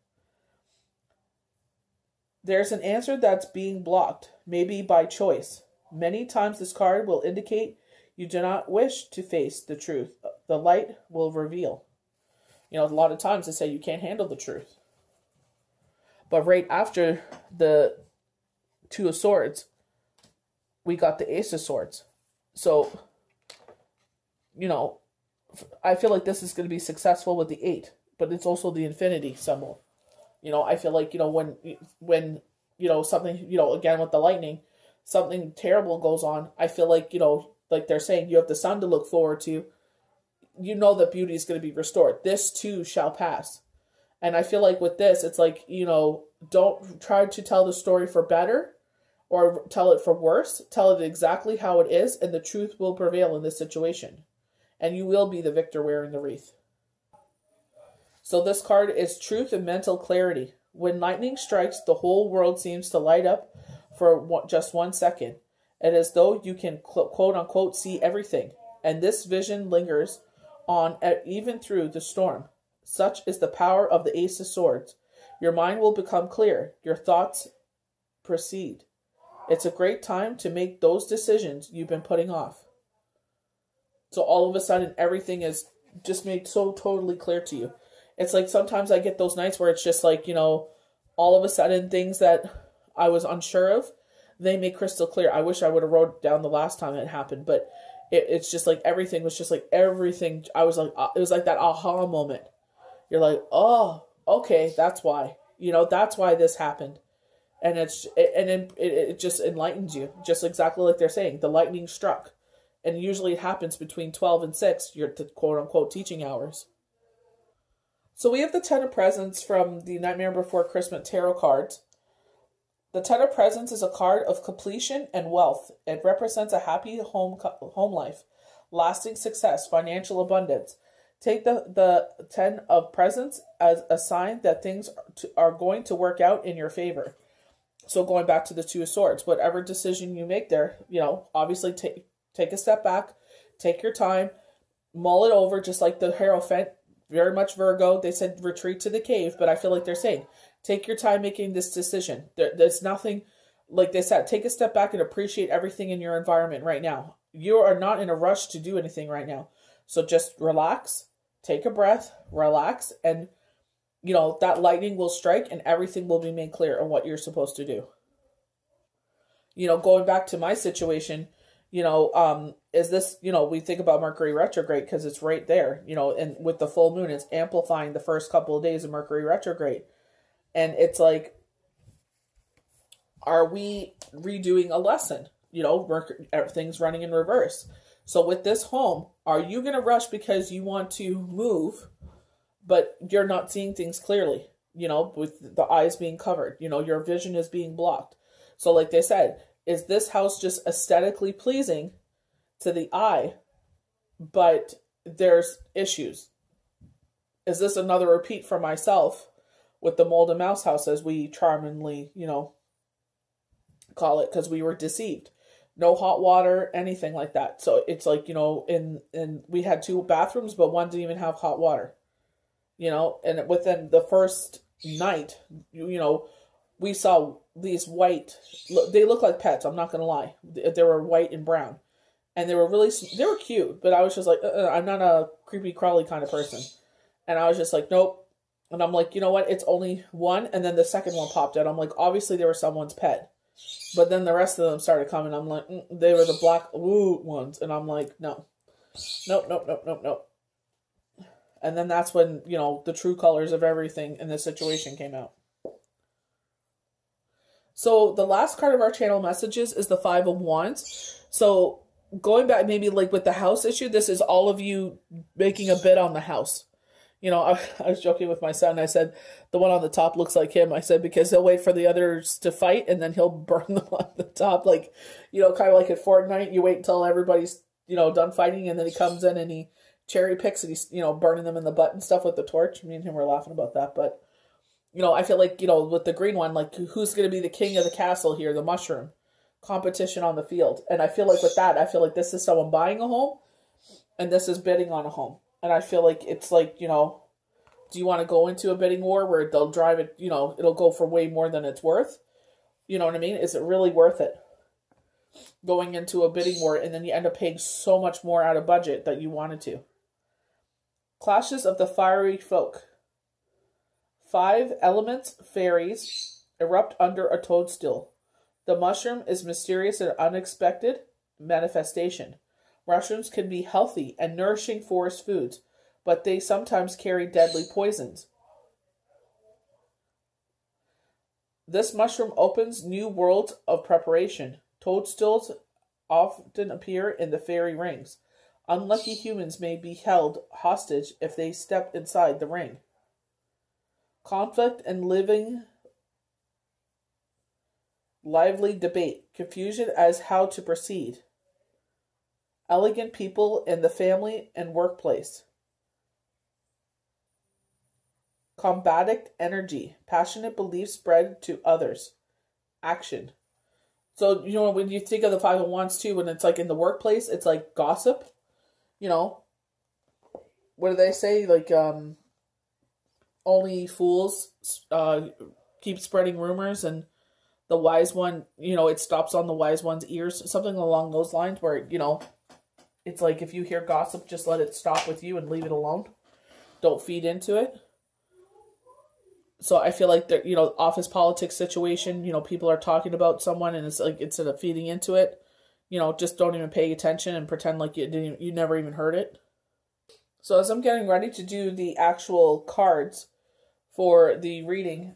There's an answer that's being blocked, maybe by choice. Many times this card will indicate you do not wish to face the truth. The light will reveal. You know, a lot of times they say you can't handle the truth. But right after the Two of Swords, we got the Ace of Swords. So, you know, I feel like this is going to be successful with the 8, but it's also the infinity symbol. You know, I feel like, you know, when you know, something, you know, again with the lightning, something terrible goes on, I feel like, you know, like they're saying, you have the sun to look forward to. You know that beauty is going to be restored. This too shall pass. And I feel like with this, it's like, you know, don't try to tell the story for better or tell it for worse. Tell it exactly how it is, and the truth will prevail in this situation. And you will be the victor wearing the wreath. So this card is truth and mental clarity. When lightning strikes, the whole world seems to light up for just 1 second. It is as though you can quote unquote see everything. And this vision lingers on even through the storm. Such is the power of the Ace of Swords. Your mind will become clear. Your thoughts proceed. It's a great time to make those decisions you've been putting off. So all of a sudden, everything is just made so totally clear to you. It's like sometimes I get those nights where it's just like, you know, all of a sudden things that I was unsure of, they make crystal clear. I wish I would have wrote down the last time it happened, but it's just like everything was just like everything. I was like, it was like that aha moment. You're like, oh, okay, that's why. You know, that's why this happened. And it just enlightens you, just exactly like they're saying. The lightning struck. And usually it happens between 12 and 6, your quote-unquote teaching hours. So we have the Ten of Presents from the Nightmare Before Christmas tarot cards. The Ten of Presents is a card of completion and wealth. It represents a happy home life, lasting success, financial abundance. Take the Ten of Presents as a sign that things are going to work out in your favor. So going back to the Two of Swords, whatever decision you make there, you know, obviously take a step back, take your time, mull it over, just like the Hierophant, very much Virgo. They said retreat to the cave, but I feel like they're saying, take your time making this decision. There's nothing, like they said, take a step back and appreciate everything in your environment right now. You are not in a rush to do anything right now. So just relax, take a breath, relax, and, you know, that lightning will strike and everything will be made clear on what you're supposed to do. You know, going back to my situation, you know, is this, you know, we think about Mercury retrograde because it's right there, you know, and with the full moon, it's amplifying the first couple of days of Mercury retrograde. And it's like, are we redoing a lesson? You know, everything's running in reverse. So with this home, are you going to rush because you want to move, but you're not seeing things clearly, you know, with the eyes being covered, you know, your vision is being blocked. So like they said, is this house just aesthetically pleasing to the eye, but there's issues? Is this another repeat for myself with the mold and mouse house, as we charmingly, you know, call it, because we were deceived? No hot water, anything like that. So it's like, you know, and we had 2 bathrooms, but one didn't even have hot water, you know, and within the first night, you know, we saw these white, they look like pets, I'm not going to lie. They were white and brown. And they were cute, but I was just like, I'm not a creepy crawly kind of person. And I was just like, nope. And I'm like, you know what? It's only one. And then the second one popped out. I'm like, obviously they were someone's pet. But then the rest of them started coming. I'm like, they were the black ones. And I'm like, no. Nope. And then that's when, you know, the true colors of everything in this situation came out. So the last card of our channel messages is the Five of Wands. So going back maybe like with the house issue, this is all of you making a bid on the house. You know, I was joking with my son. I said, the one on the top looks like him. I said, because he'll wait for the others to fight and then he'll burn them on the top. Like, you know, kind of like at Fortnite, you wait until everybody's, you know, done fighting and then he comes in and he cherry picks and he's, you know, burning them in the butt and stuff with the torch. Me and him were laughing about that. But, you know, I feel like, you know, with the green one, like who's going to be the king of the castle here? The mushroom. Competition on the field. And I feel like with that, I feel like this is someone buying a home and this is bidding on a home. And I feel like it's like, you know, do you want to go into a bidding war where they'll drive it, you know, it'll go for way more than it's worth? You know what I mean? Is it really worth it? Going into a bidding war and then you end up paying so much more out of budget that you wanted to. Clashes of the fiery folk. 5 elements, fairies, erupt under a toadstool. The mushroom is mysterious and unexpected manifestation. Mushrooms can be healthy and nourishing forest foods, but they sometimes carry deadly poisons. This mushroom opens new worlds of preparation. Toadstools often appear in the fairy rings. Unlucky humans may be held hostage if they step inside the ring. Conflict and lively debate. Confusion as how to proceed. Elegant people in the family and workplace. Combatic energy. Passionate beliefs spread to others. Action. So, you know, when you think of the 5 of Wands too, when it's like in the workplace, it's like gossip. You know, what do they say? Like, only fools keep spreading rumors, and the wise one, you know, it stops on the wise one's ears. Something along those lines where, you know, it's like if you hear gossip, just let it stop with you and leave it alone. Don't feed into it. So I feel like, you know, office politics situation, you know, people are talking about someone and it's like, instead of feeding into it, you know, just don't even pay attention and pretend like you never even heard it. So as I'm getting ready to do the actual cards for the reading,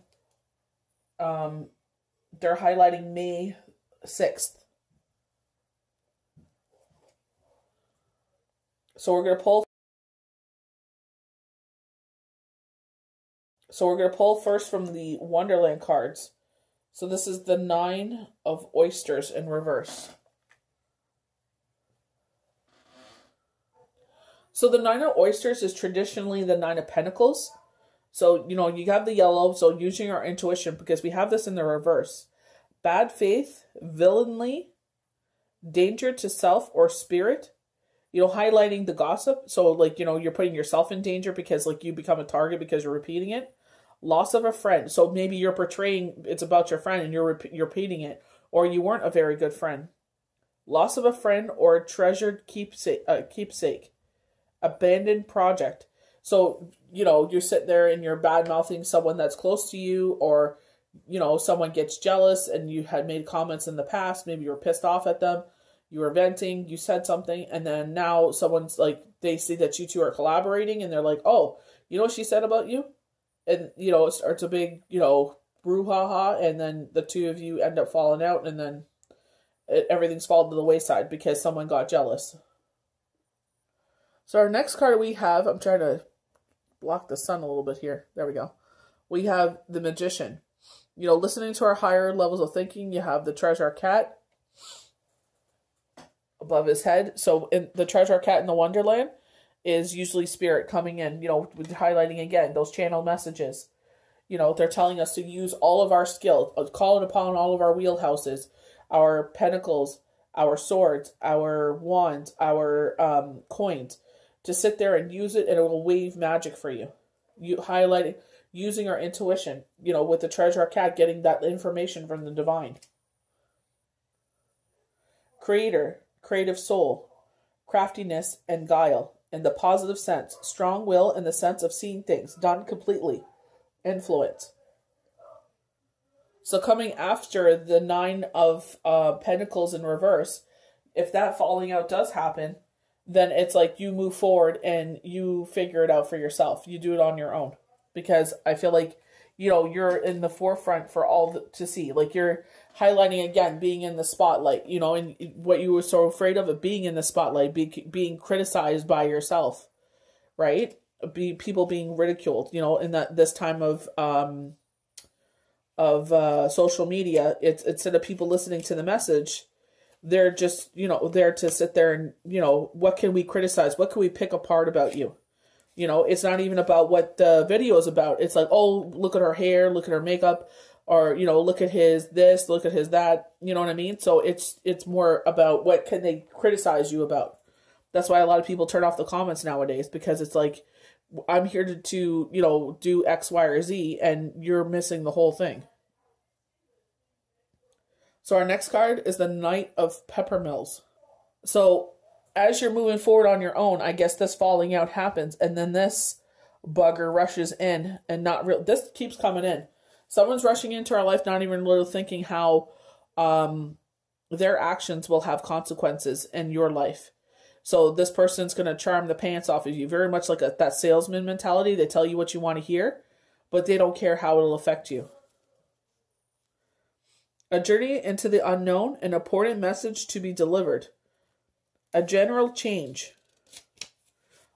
they're highlighting May 6th. So we're going to pull. So we're going to pull first from the Wonderland cards. So this is the 9 of Oysters in reverse. So the 9 of Oysters is traditionally the 9 of Pentacles. So, you know, you have the yellow, so using our intuition, because we have this in the reverse. Bad faith, villainy, danger to self or spirit. You know, highlighting the gossip. So, like, you know, you're putting yourself in danger because, like, you become a target because you're repeating it. Loss of a friend. So maybe you're portraying it's about your friend and you're repeating it. Or you weren't a very good friend. Loss of a friend or a treasured keepsake. Abandoned project. So, you know, you're sitting there and you're bad-mouthing someone that's close to you, or, you know, someone gets jealous and you had made comments in the past. Maybe you were pissed off at them. You were venting, you said something, and then now someone's like, they see that you two are collaborating and they're like, oh, you know what she said about you? And, you know, it starts a big, you know, brouhaha, and then the two of you end up falling out, and then everything's fallen to the wayside because someone got jealous. So our next card we have, I'm trying to block the sun a little bit here. There we go. We have the Magician. You know, listening to our higher levels of thinking, you have the Treasure Cat above his head. So in the Treasure Cat in the Wonderland is usually spirit coming in, you know, highlighting again those channel messages. You know, they're telling us to use all of our skill, call it upon all of our wheelhouses, our pentacles, our swords, our wands, our coins, to sit there and use it, and it will wave magic for you. You highlighting, using our intuition, you know, with the Treasure Cat, getting that information from the divine. Creator, creative soul, craftiness and guile in the positive sense, strong will in the sense of seeing things done completely, influence. So coming after the 9 of Pentacles in reverse, if that falling out does happen, then it's like you move forward and you figure it out for yourself. You do it on your own. Because I feel like, you know, you're in the forefront for all to see. Like, you're highlighting, again, being in the spotlight, you know, and what you were so afraid of being in the spotlight, being criticized by yourself, right? People being ridiculed, you know, in this time of social media. It's instead of people listening to the message, they're just, you know, there to sit there and, you know, what can we criticize? What can we pick apart about you? You know, it's not even about what the video is about. It's like, oh, look at her hair, look at her makeup, or, you know, look at his this, look at his that. You know what I mean? So it's more about what can they criticize you about. That's why a lot of people turn off the comments nowadays, because it's like, I'm here to you know, do X, Y, or Z, and you're missing the whole thing. So our next card is the Knight of Peppermills. So as you're moving forward on your own, I guess this falling out happens, and then this bugger rushes in, and not real. This keeps coming in. Someone's rushing into our life, not even really thinking how their actions will have consequences in your life. So this person's going to charm the pants off of you, very much like that salesman mentality. They tell you what you want to hear, but they don't care how it'll affect you. A journey into the unknown, an important message to be delivered. A general change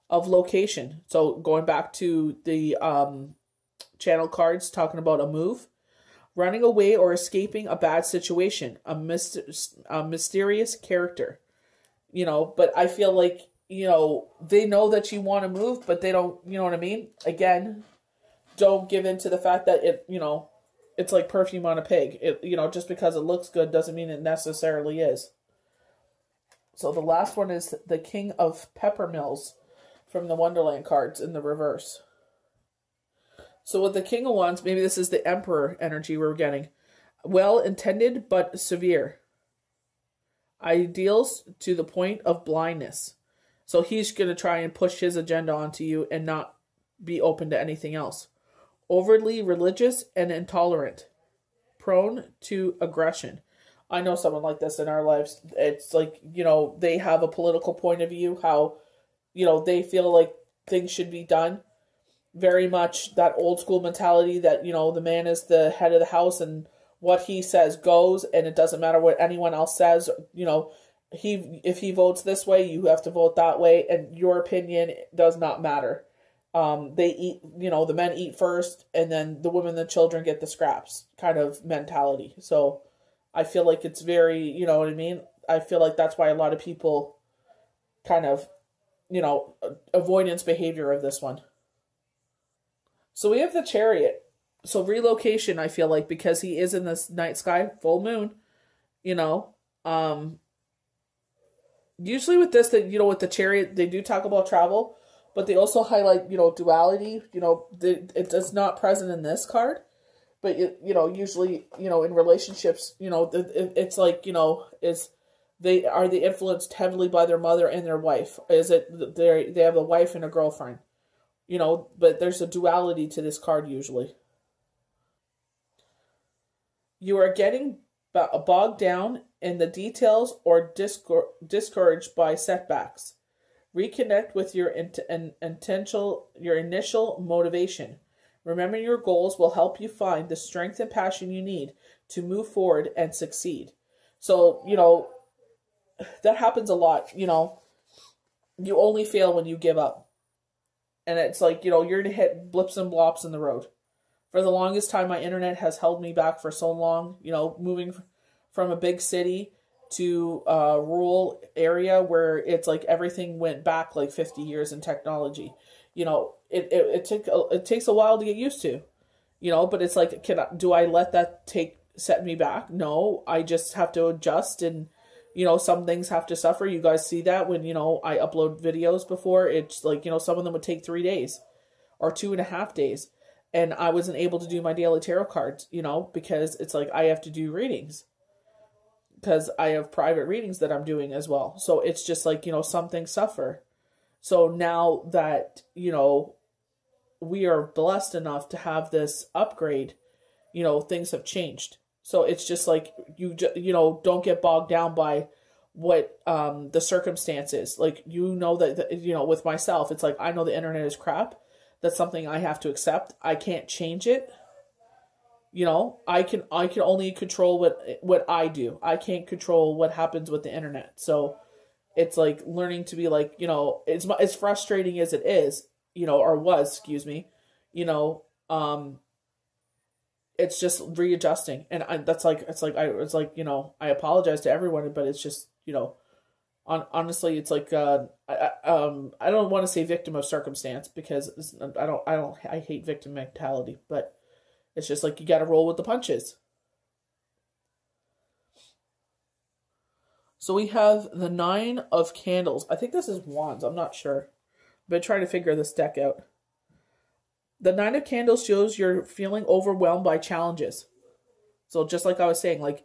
of location. So going back to the channel cards talking about a move. Running away or escaping a bad situation. A mysterious character. You know, but I feel like, you know, they know that you want to move, but they don't, you know what I mean? Again, don't give in to the fact that it, you know, it's like perfume on a pig. It, you know, just because it looks good doesn't mean it necessarily is. So the last one is the King of Peppermills from the Wonderland cards in the reverse. So with the King of Wands, maybe this is the Emperor energy we're getting. Well-intended but severe. Ideals to the point of blindness. So he's going to try and push his agenda onto you and not be open to anything else. Overly religious and intolerant. Prone to aggression. I know someone like this in our lives. It's like, you know, they have a political point of view, how, you know, they feel like things should be done. Very much that old school mentality that, you know, the man is the head of the house and what he says goes, and it doesn't matter what anyone else says. You know, if he votes this way, you have to vote that way, and your opinion does not matter. They eat, you know, the men eat first, and then the women and the children get the scraps kind of mentality. So I feel like it's very, you know what I mean? I feel like that's why a lot of people kind of, you know, avoidance behavior of this one. So we have the Chariot. So relocation, I feel like, because he is in this night sky, full moon, you know, usually with this, that, you know, with the Chariot, they do talk about travel, but they also highlight, you know, duality. You know, it is not present in this card, but you know, usually, you know, in relationships, you know, it's like, you know, they influenced heavily by their mother and their wife? Is it they have a wife and a girlfriend? You know, but there's a duality to this card usually. You are getting bogged down in the details or discouraged by setbacks. Reconnect with your initial motivation. Remember, your goals will help you find the strength and passion you need to move forward and succeed. So, you know, that happens a lot. You know, you only fail when you give up. And it's like, you know, you're going to hit blips and blops in the road. For the longest time, my internet has held me back for so long. You know, moving from a big city to a rural area where it's like everything went back like 50 years in technology. You know, it takes a while to get used to. You know, but it's like, do I let that set me back? No, I just have to adjust, and you know, some things have to suffer. You guys see that when, you know, I upload videos before. It's like, you know, some of them would take 3 days or 2.5 days. And I wasn't able to do my daily tarot cards, you know, because it's like I have to do readings. Because I have private readings that I'm doing as well. So it's just like, you know, some things suffer. So now that, you know, we are blessed enough to have this upgrade, you know, things have changed. So it's just like, you know, don't get bogged down by what the circumstances. Like, you know, that, you know, with myself, it's like, I know the internet is crap. That's something I have to accept. I can't change it. You know, I can only control what I do. I can't control what happens with the internet. So it's like learning to be like, you know, it's as frustrating as it is, you know, or was, excuse me, you know, it's just readjusting. And it's like, you know, I apologize to everyone, but it's just, you know, honestly, it's like, I don't want to say victim of circumstance, because I hate victim mentality, but it's just like, you got to roll with the punches. So we have the 9 of Candles. I think this is Wands. I'm not sure. I've been trying to figure this deck out. The 9 of Candles shows you're feeling overwhelmed by challenges. So just like I was saying, like,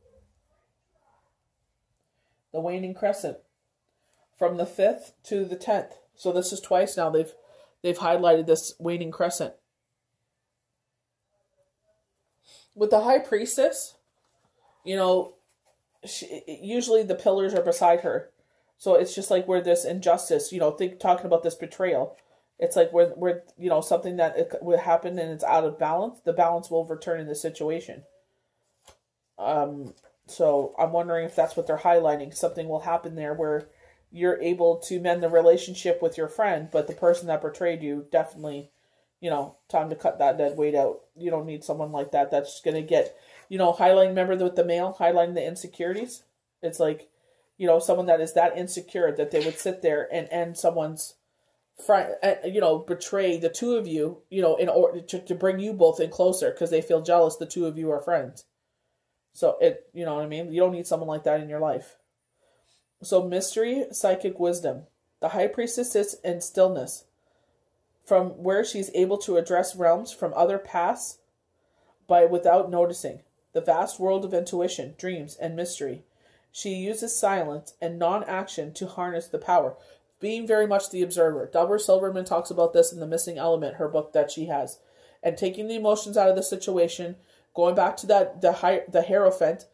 The waning crescent. From the 5th to the 10th. So this is twice now they've highlighted this waning crescent. With the High Priestess, you know, usually the pillars are beside her. So it's just like where this injustice, you know, talking about this betrayal. It's like where you know, something that it would happen and it's out of balance. The balance will return in the situation. So I'm wondering if that's what they're highlighting. Something will happen there where you're able to mend the relationship with your friend, but the person that betrayed you, definitely, you know, time to cut that dead weight out. You don't need someone like that. That's going to get, you know, highlighting, remember with the male, highlighting the insecurities. It's like, you know, someone that is that insecure that they would sit there and end someone's friend, you know, betray the two of you, you know, in order to bring you both in closer because they feel jealous the two of you are friends. So you know what I mean? You don't need someone like that in your life. So mystery, psychic wisdom. The High Priestess sits in stillness, from where she's able to address realms from other paths without noticing. The vast world of intuition, dreams, and mystery. She uses silence and non-action to harness the power, being very much the observer. Deborah Silverman talks about this in The Missing Element, her book that she has. And taking the emotions out of the situation, going back to the Hierophant,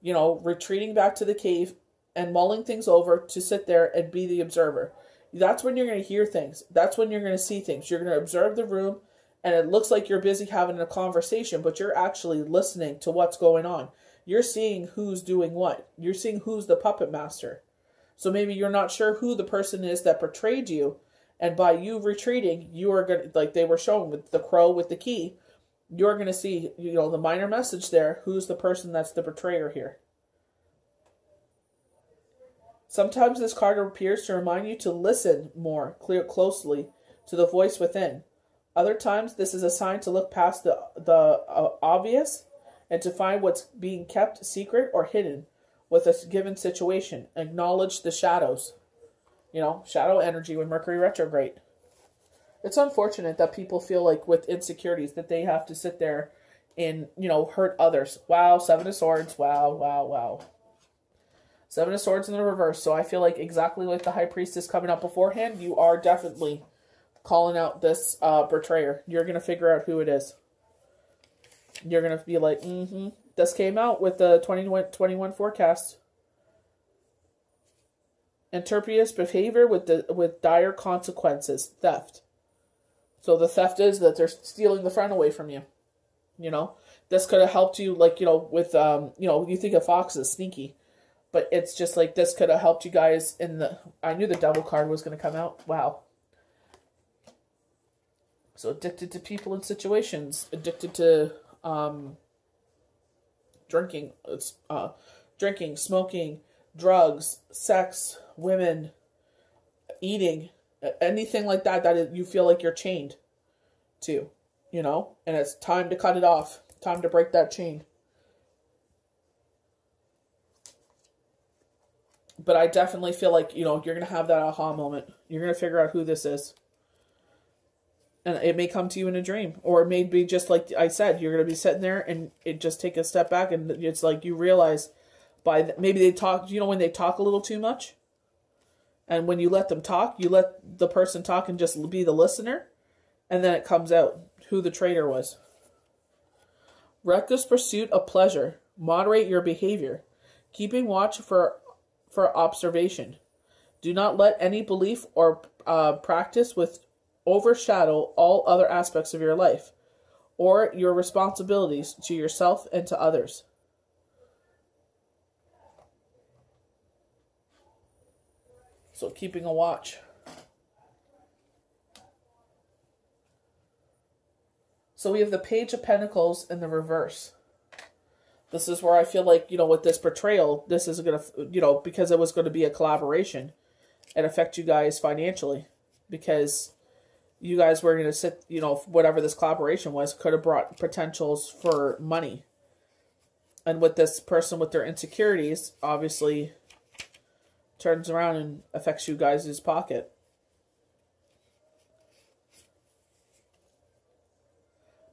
you know, retreating back to the cave, and mulling things over to sit there and be the observer. That's when you're going to hear things. That's when you're going to see things. You're going to observe the room, and it looks like you're busy having a conversation, but you're actually listening to what's going on. You're seeing who's doing what. You're seeing who's the puppet master. So maybe you're not sure who the person is that betrayed you, and by you retreating, you are going to, like they were showing with the crow with the key, you're going to see, you know, the minor message there, who's the person that's the betrayer here. Sometimes this card appears to remind you to listen more closely to the voice within. Other times, this is a sign to look past the obvious and to find what's being kept secret or hidden with a given situation. Acknowledge the shadows. You know, shadow energy with Mercury retrograde. It's unfortunate that people feel like with insecurities that they have to sit there and, you know, hurt others. Wow, Seven of Swords. Wow, wow, wow. Seven of Swords in the reverse. So I feel like exactly like the High Priestess coming up beforehand, you are definitely calling out this betrayer. You're going to figure out who it is. You're going to be like, This came out with the 2021 forecast. Interpretous behavior with dire consequences. Theft. So the theft is that they're stealing the friend away from you. You know, this could have helped you, like, you know, with, you know, you think of foxes, sneaky. But it's just like this could have helped you guys in the... I knew the Devil card was going to come out. Wow. So addicted to people and situations. Addicted to drinking, smoking, drugs, sex, women, eating. Anything like that you feel like you're chained to. You know? And it's time to cut it off. Time to break that chain. But I definitely feel like, you know, you're going to have that aha moment. You're going to figure out who this is. And it may come to you in a dream. Or it may be just like I said, you're going to be sitting there and it just take a step back and it's like you realize maybe they talk, you know, when they talk a little too much. And when you let them talk, you let the person talk and just be the listener. And then it comes out who the traitor was. Reckless pursuit of pleasure. Moderate your behavior. Keeping watch for observation. Do not let any belief or practice overshadow all other aspects of your life or your responsibilities to yourself and to others. So keeping a watch. So we have the Page of Pentacles in the reverse. This is where I feel like, you know, with this betrayal, this is going to, you know, because it was going to be a collaboration and affect you guys financially. Because you guys were going to sit, you know, whatever this collaboration was, could have brought potentials for money. And with this person with their insecurities, obviously turns around and affects you guys' pocket.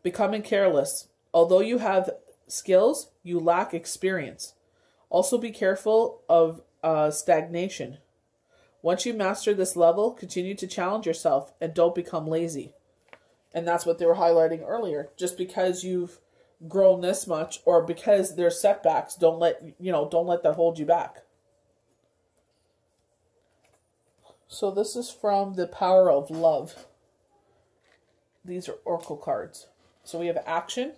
Becoming careless. Although you have skills, you lack experience. Also be careful of stagnation. Once you master this level, continue to challenge yourself and don't become lazy. And that's what they were highlighting earlier. Just because you've grown this much or because there's setbacks, don't let that hold you back. So this is from The Power of Love. These are oracle cards. So we have action.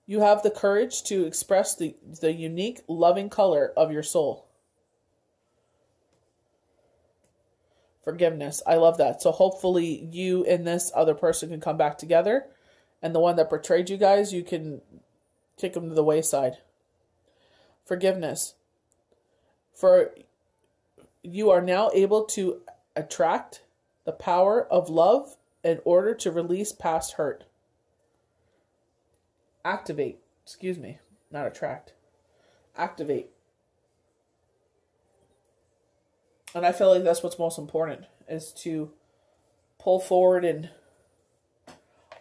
You have the courage to express the unique, loving color of your soul. Forgiveness. I love that. So hopefully you and this other person can come back together. And the one that betrayed you guys, you can kick them to the wayside. Forgiveness. For you are now able to attract the power of love in order to release past hurt. Activate. Excuse me. Not attract. Activate. And I feel like that's what's most important, is to pull forward and...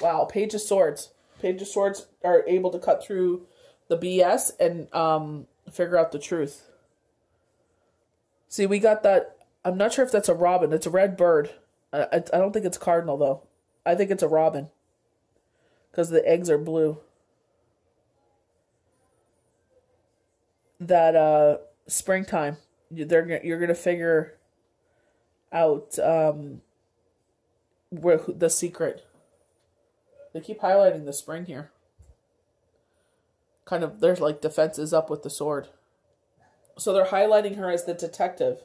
Wow, Page of Swords. Page of Swords are able to cut through the BS and figure out the truth. See, we got that... I'm not sure if that's a robin. It's a red bird. I don't think it's cardinal, though. I think it's a robin. Because the eggs are blue. That springtime, you're going to figure out where the secret. They keep highlighting the spring here. Kind of, there's like defenses up with the sword. So they're highlighting her as the detective.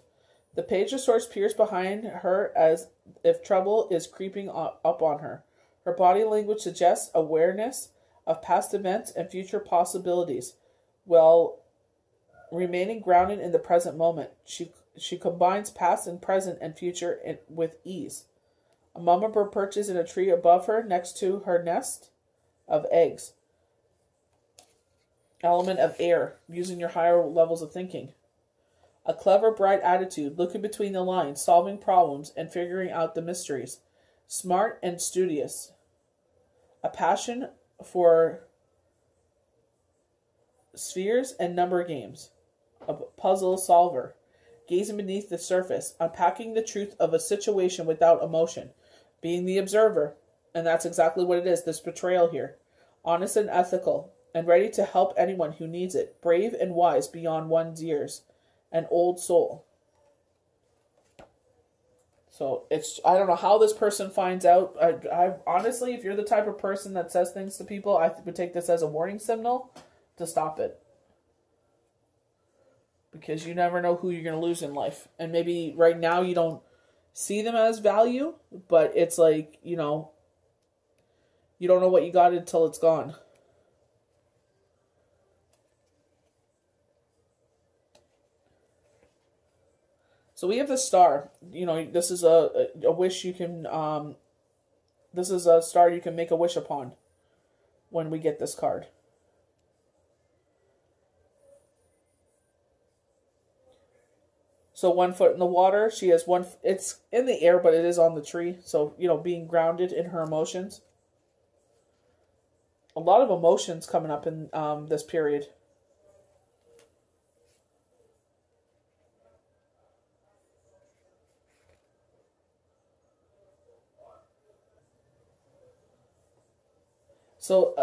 The Page of Swords peers behind her as if trouble is creeping up on her. Her body language suggests awareness of past events and future possibilities, while remaining grounded in the present moment. She combines past and present and future with ease. A mama bird perches in a tree above her next to her nest of eggs. Element of air, using your higher levels of thinking. A clever, bright attitude, looking between the lines, solving problems, and figuring out the mysteries. Smart and studious. A passion for spheres and number games. A puzzle solver. Gazing beneath the surface, unpacking the truth of a situation without emotion. Being the observer. And that's exactly what it is, this betrayal here. Honest and ethical, and ready to help anyone who needs it. Brave and wise beyond one's years. An old soul. So I don't know how this person finds out. I honestly, if you're the type of person that says things to people, I would take this as a warning signal to stop it. Because you never know who you're going to lose in life. And maybe right now you don't see them as value, but it's like, you don't know what you got until it's gone. So we have the star. This is a wish you can, this is a star you can make a wish upon when we get this card. So 1 foot in the water. She has it's in the air, but it is on the tree. So, being grounded in her emotions. A lot of emotions coming up in this period. So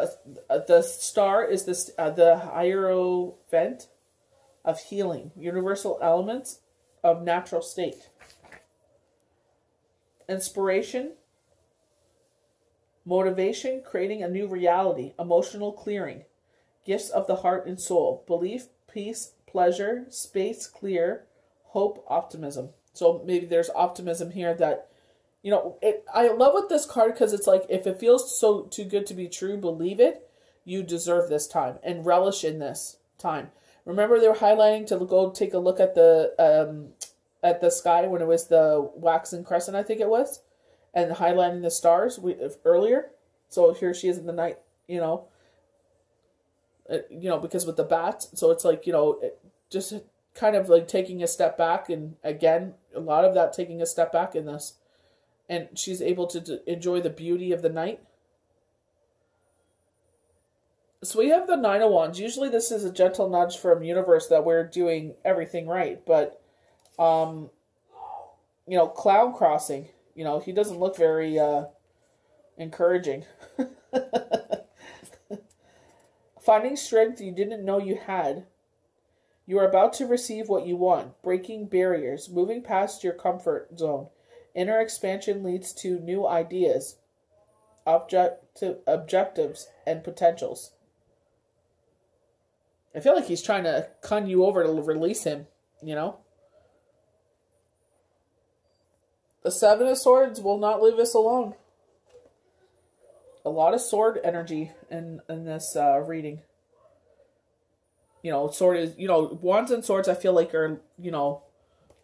the star is the hierophant of healing, universal elements of natural state. Inspiration, motivation, creating a new reality, emotional clearing, gifts of the heart and soul, belief, peace, pleasure, space, clear, hope, optimism. So maybe there's optimism here that, I love with this card because it's like, if it feels so too good to be true, believe it. You deserve this time and relish in this time. Remember they were highlighting to go take a look at the sky when it was the waxing crescent, I think it was, and highlighting the stars earlier. So here she is in the night, because with the bats. So it's like, just kind of like taking a step back, and again, a lot of that taking a step back in this. And she's able to enjoy the beauty of the night. So we have the Nine of Wands. Usually this is a gentle nudge from universe that we're doing everything right. But, you know, cloud crossing. You know, he doesn't look very encouraging. Finding strength you didn't know you had. You are about to receive what you want. Breaking barriers. Moving past your comfort zone. Inner expansion leads to new ideas, objectives, and potentials. I feel like he's trying to con you over to release him, you know? The Seven of Swords will not leave us alone. A lot of sword energy in this reading. You know, sword is, you know, wands and swords I feel like are, you know,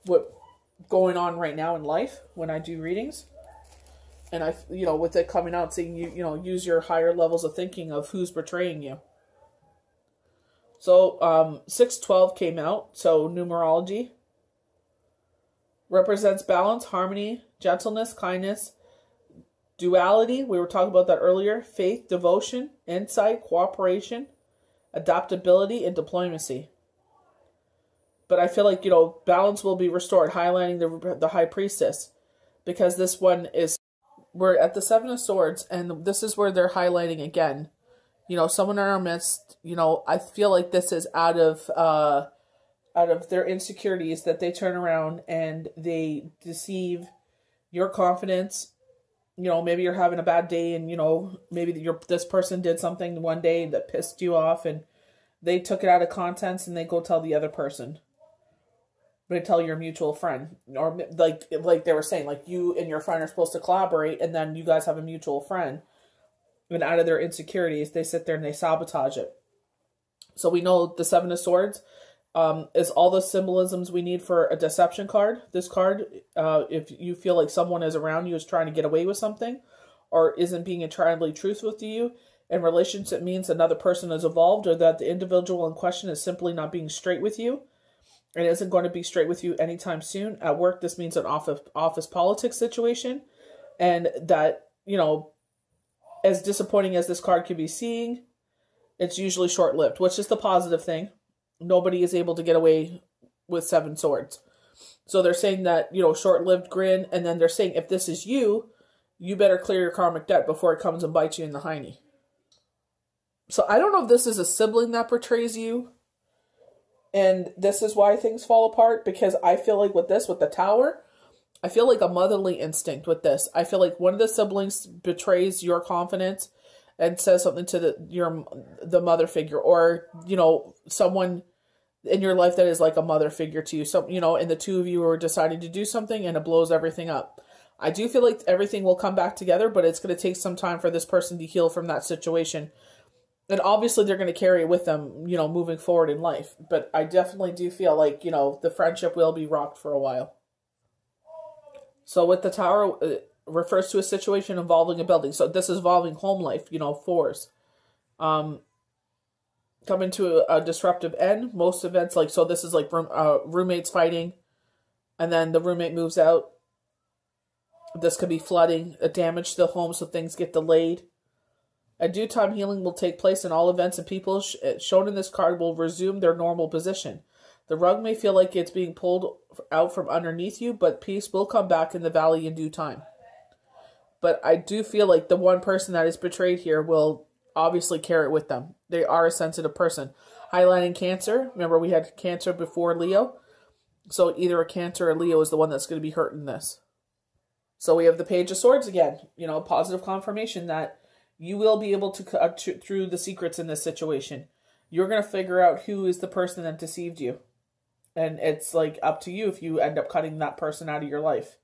what going on right now in life when I do readings. And I, you know, with it coming out, saying you know, use your higher levels of thinking of who's betraying you. So, 612 came out. So, numerology represents balance, harmony, gentleness, kindness, duality. We were talking about that earlier. Faith, devotion, insight, cooperation, adaptability, and diplomacy. But I feel like, you know, balance will be restored, highlighting the High Priestess. Because this one is, we're at the Seven of Swords, and this is where they're highlighting again. You know, someone in our midst, you know, I feel like this is out of their insecurities that they turn around and they deceive your confidence. You know, maybe you're having a bad day and, you know, maybe this person did something one day that pissed you off and they took it out of context and they go tell the other person. They tell your mutual friend, or like they were saying, like you and your friend are supposed to collaborate, and then you guys have a mutual friend, and out of their insecurities, they sit there and they sabotage it. So we know the Seven of Swords is all the symbolisms we need for a deception card. This card, if you feel like someone is around you is trying to get away with something, or isn't being entirely truthful with you, and relationship means another person is evolved, or that the individual in question is simply not being straight with you. And isn't going to be straight with you anytime soon. At work, this means an office politics situation. And that, you know, as disappointing as this card could be seeing, it's usually short-lived, which is the positive thing. Nobody is able to get away with Seven Swords. So they're saying that, you know, short-lived grin. And then they're saying, if this is you, you better clear your karmic debt before it comes and bites you in the hiney. So I don't know if this is a sibling that betrays you. And this is why things fall apart, because I feel like with this, with the Tower, I feel like a motherly instinct with this. I feel like one of the siblings betrays your confidence and says something to the mother figure, or, you know, someone in your life that is like a mother figure to you. So, you know, and the two of you are deciding to do something and it blows everything up. I do feel like everything will come back together, but it's going to take some time for this person to heal from that situation. And obviously they're going to carry it with them, you know, moving forward in life. But I definitely do feel like, you know, the friendship will be rocked for a while. So with the Tower, it refers to a situation involving a building. So this is involving home life, you know, fours. Coming to a disruptive end. Most events, like, so this is like roommates fighting. And then the roommate moves out. This could be flooding, a damage to the home, so things get delayed. At due time, healing will take place, and all events and people shown in this card will resume their normal position. The rug may feel like it's being pulled out from underneath you, but peace will come back in the valley in due time. But I do feel like the one person that is betrayed here will obviously carry it with them. They are a sensitive person. Highlighting Cancer. Remember, we had Cancer before Leo. So either a Cancer or Leo is the one that's going to be hurt in this. So we have the Page of Swords again. You know, positive confirmation that you will be able to cut through the secrets in this situation. You're going to figure out who is the person that deceived you. And it's like up to you if you end up cutting that person out of your life.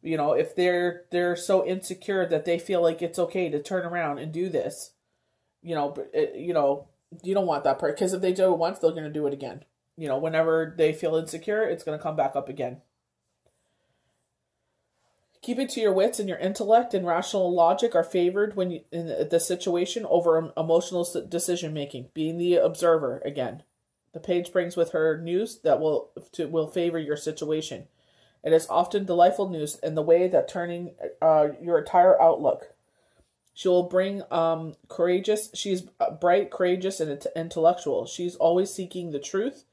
You know, if they're so insecure that they feel like it's okay to turn around and do this, you know, you don't want that person. Because if they do it once, they're going to do it again. You know, whenever they feel insecure, it's going to come back up again. Keeping to your wits and your intellect and rational logic are favored when you, in the situation over emotional decision making. Being the observer again. The page brings with her news that will favor your situation. It is often delightful news in the way that turning your entire outlook. She will bring courageous. She's bright, courageous, and intellectual. She's always seeking the truth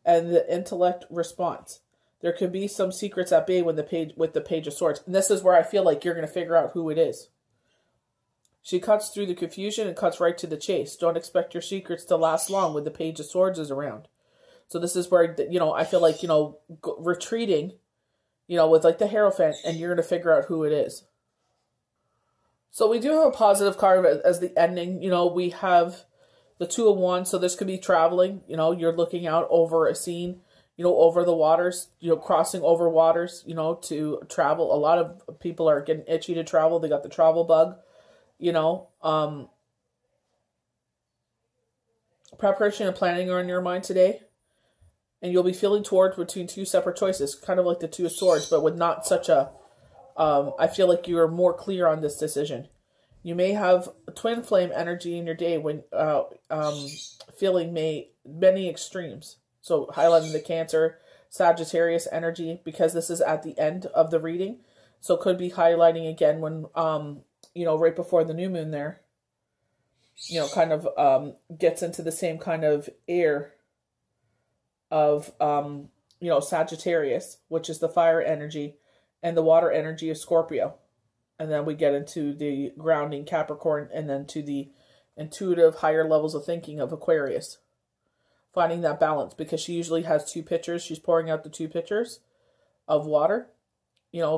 and the intellect response. There could be some secrets at bay with the Page of Swords. And this is where I feel like you're going to figure out who it is. She cuts through the confusion and cuts right to the chase. Don't expect your secrets to last long when the Page of Swords is around. So this is where, I feel like, retreating, with like the Hierophant, and you're going to figure out who it is. So we do have a positive card as the ending. We have the Two of Wands. So this could be traveling. You're looking out over a scene, over the waters, crossing over waters, to travel. A lot of people are getting itchy to travel. They got the travel bug, Preparation and planning are in your mind today. And you'll be feeling torn between two separate choices, kind of like the Two of Swords, but with not such a... I feel like you are more clear on this decision. You may have twin flame energy in your day when feeling many extremes. So highlighting the Cancer, Sagittarius energy, because this is at the end of the reading. So could be highlighting again when, right before the new moon there, kind of gets into the same kind of air of, Sagittarius, which is the fire energy, and the water energy of Scorpio. And then we get into the grounding Capricorn, and then to the intuitive higher levels of thinking of Aquarius. Finding that balance, because she usually has two pitchers. She's pouring out the two pitchers of water.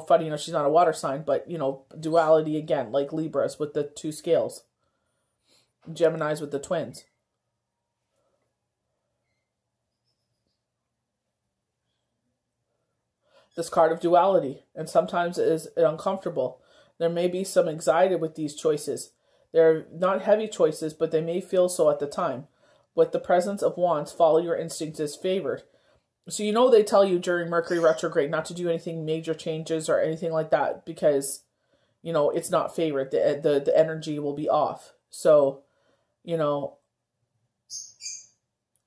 Funny, she's not a water sign, but, duality again, like Libras with the two scales. Geminis with the twins. This card of duality, and sometimes it is uncomfortable. There may be some anxiety with these choices. They're not heavy choices, but they may feel so at the time. With the presence of Wands, follow your instincts is favored. So they tell you during Mercury retrograde not to do anything major changes or anything like that because, it's not favored. The energy will be off. So,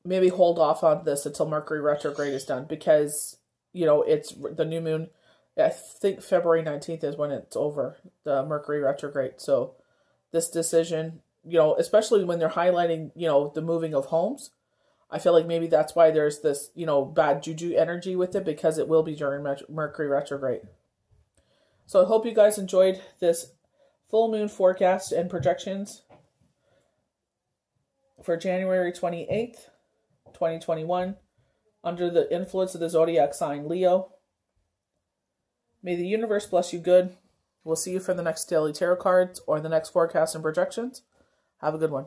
maybe hold off on this until Mercury retrograde is done because... it's the new moon. I think February 19th is when it's over, the Mercury retrograde. So this decision, especially when they're highlighting, the moving of homes, I feel like maybe that's why there's this, bad juju energy with it, because it will be during Mercury retrograde. So I hope you guys enjoyed this full moon forecast and projections for January 28th, 2021. Under the influence of the zodiac sign Leo. May the universe bless you good. We'll see you for the next daily tarot cards or the next forecast and projections. Have a good one.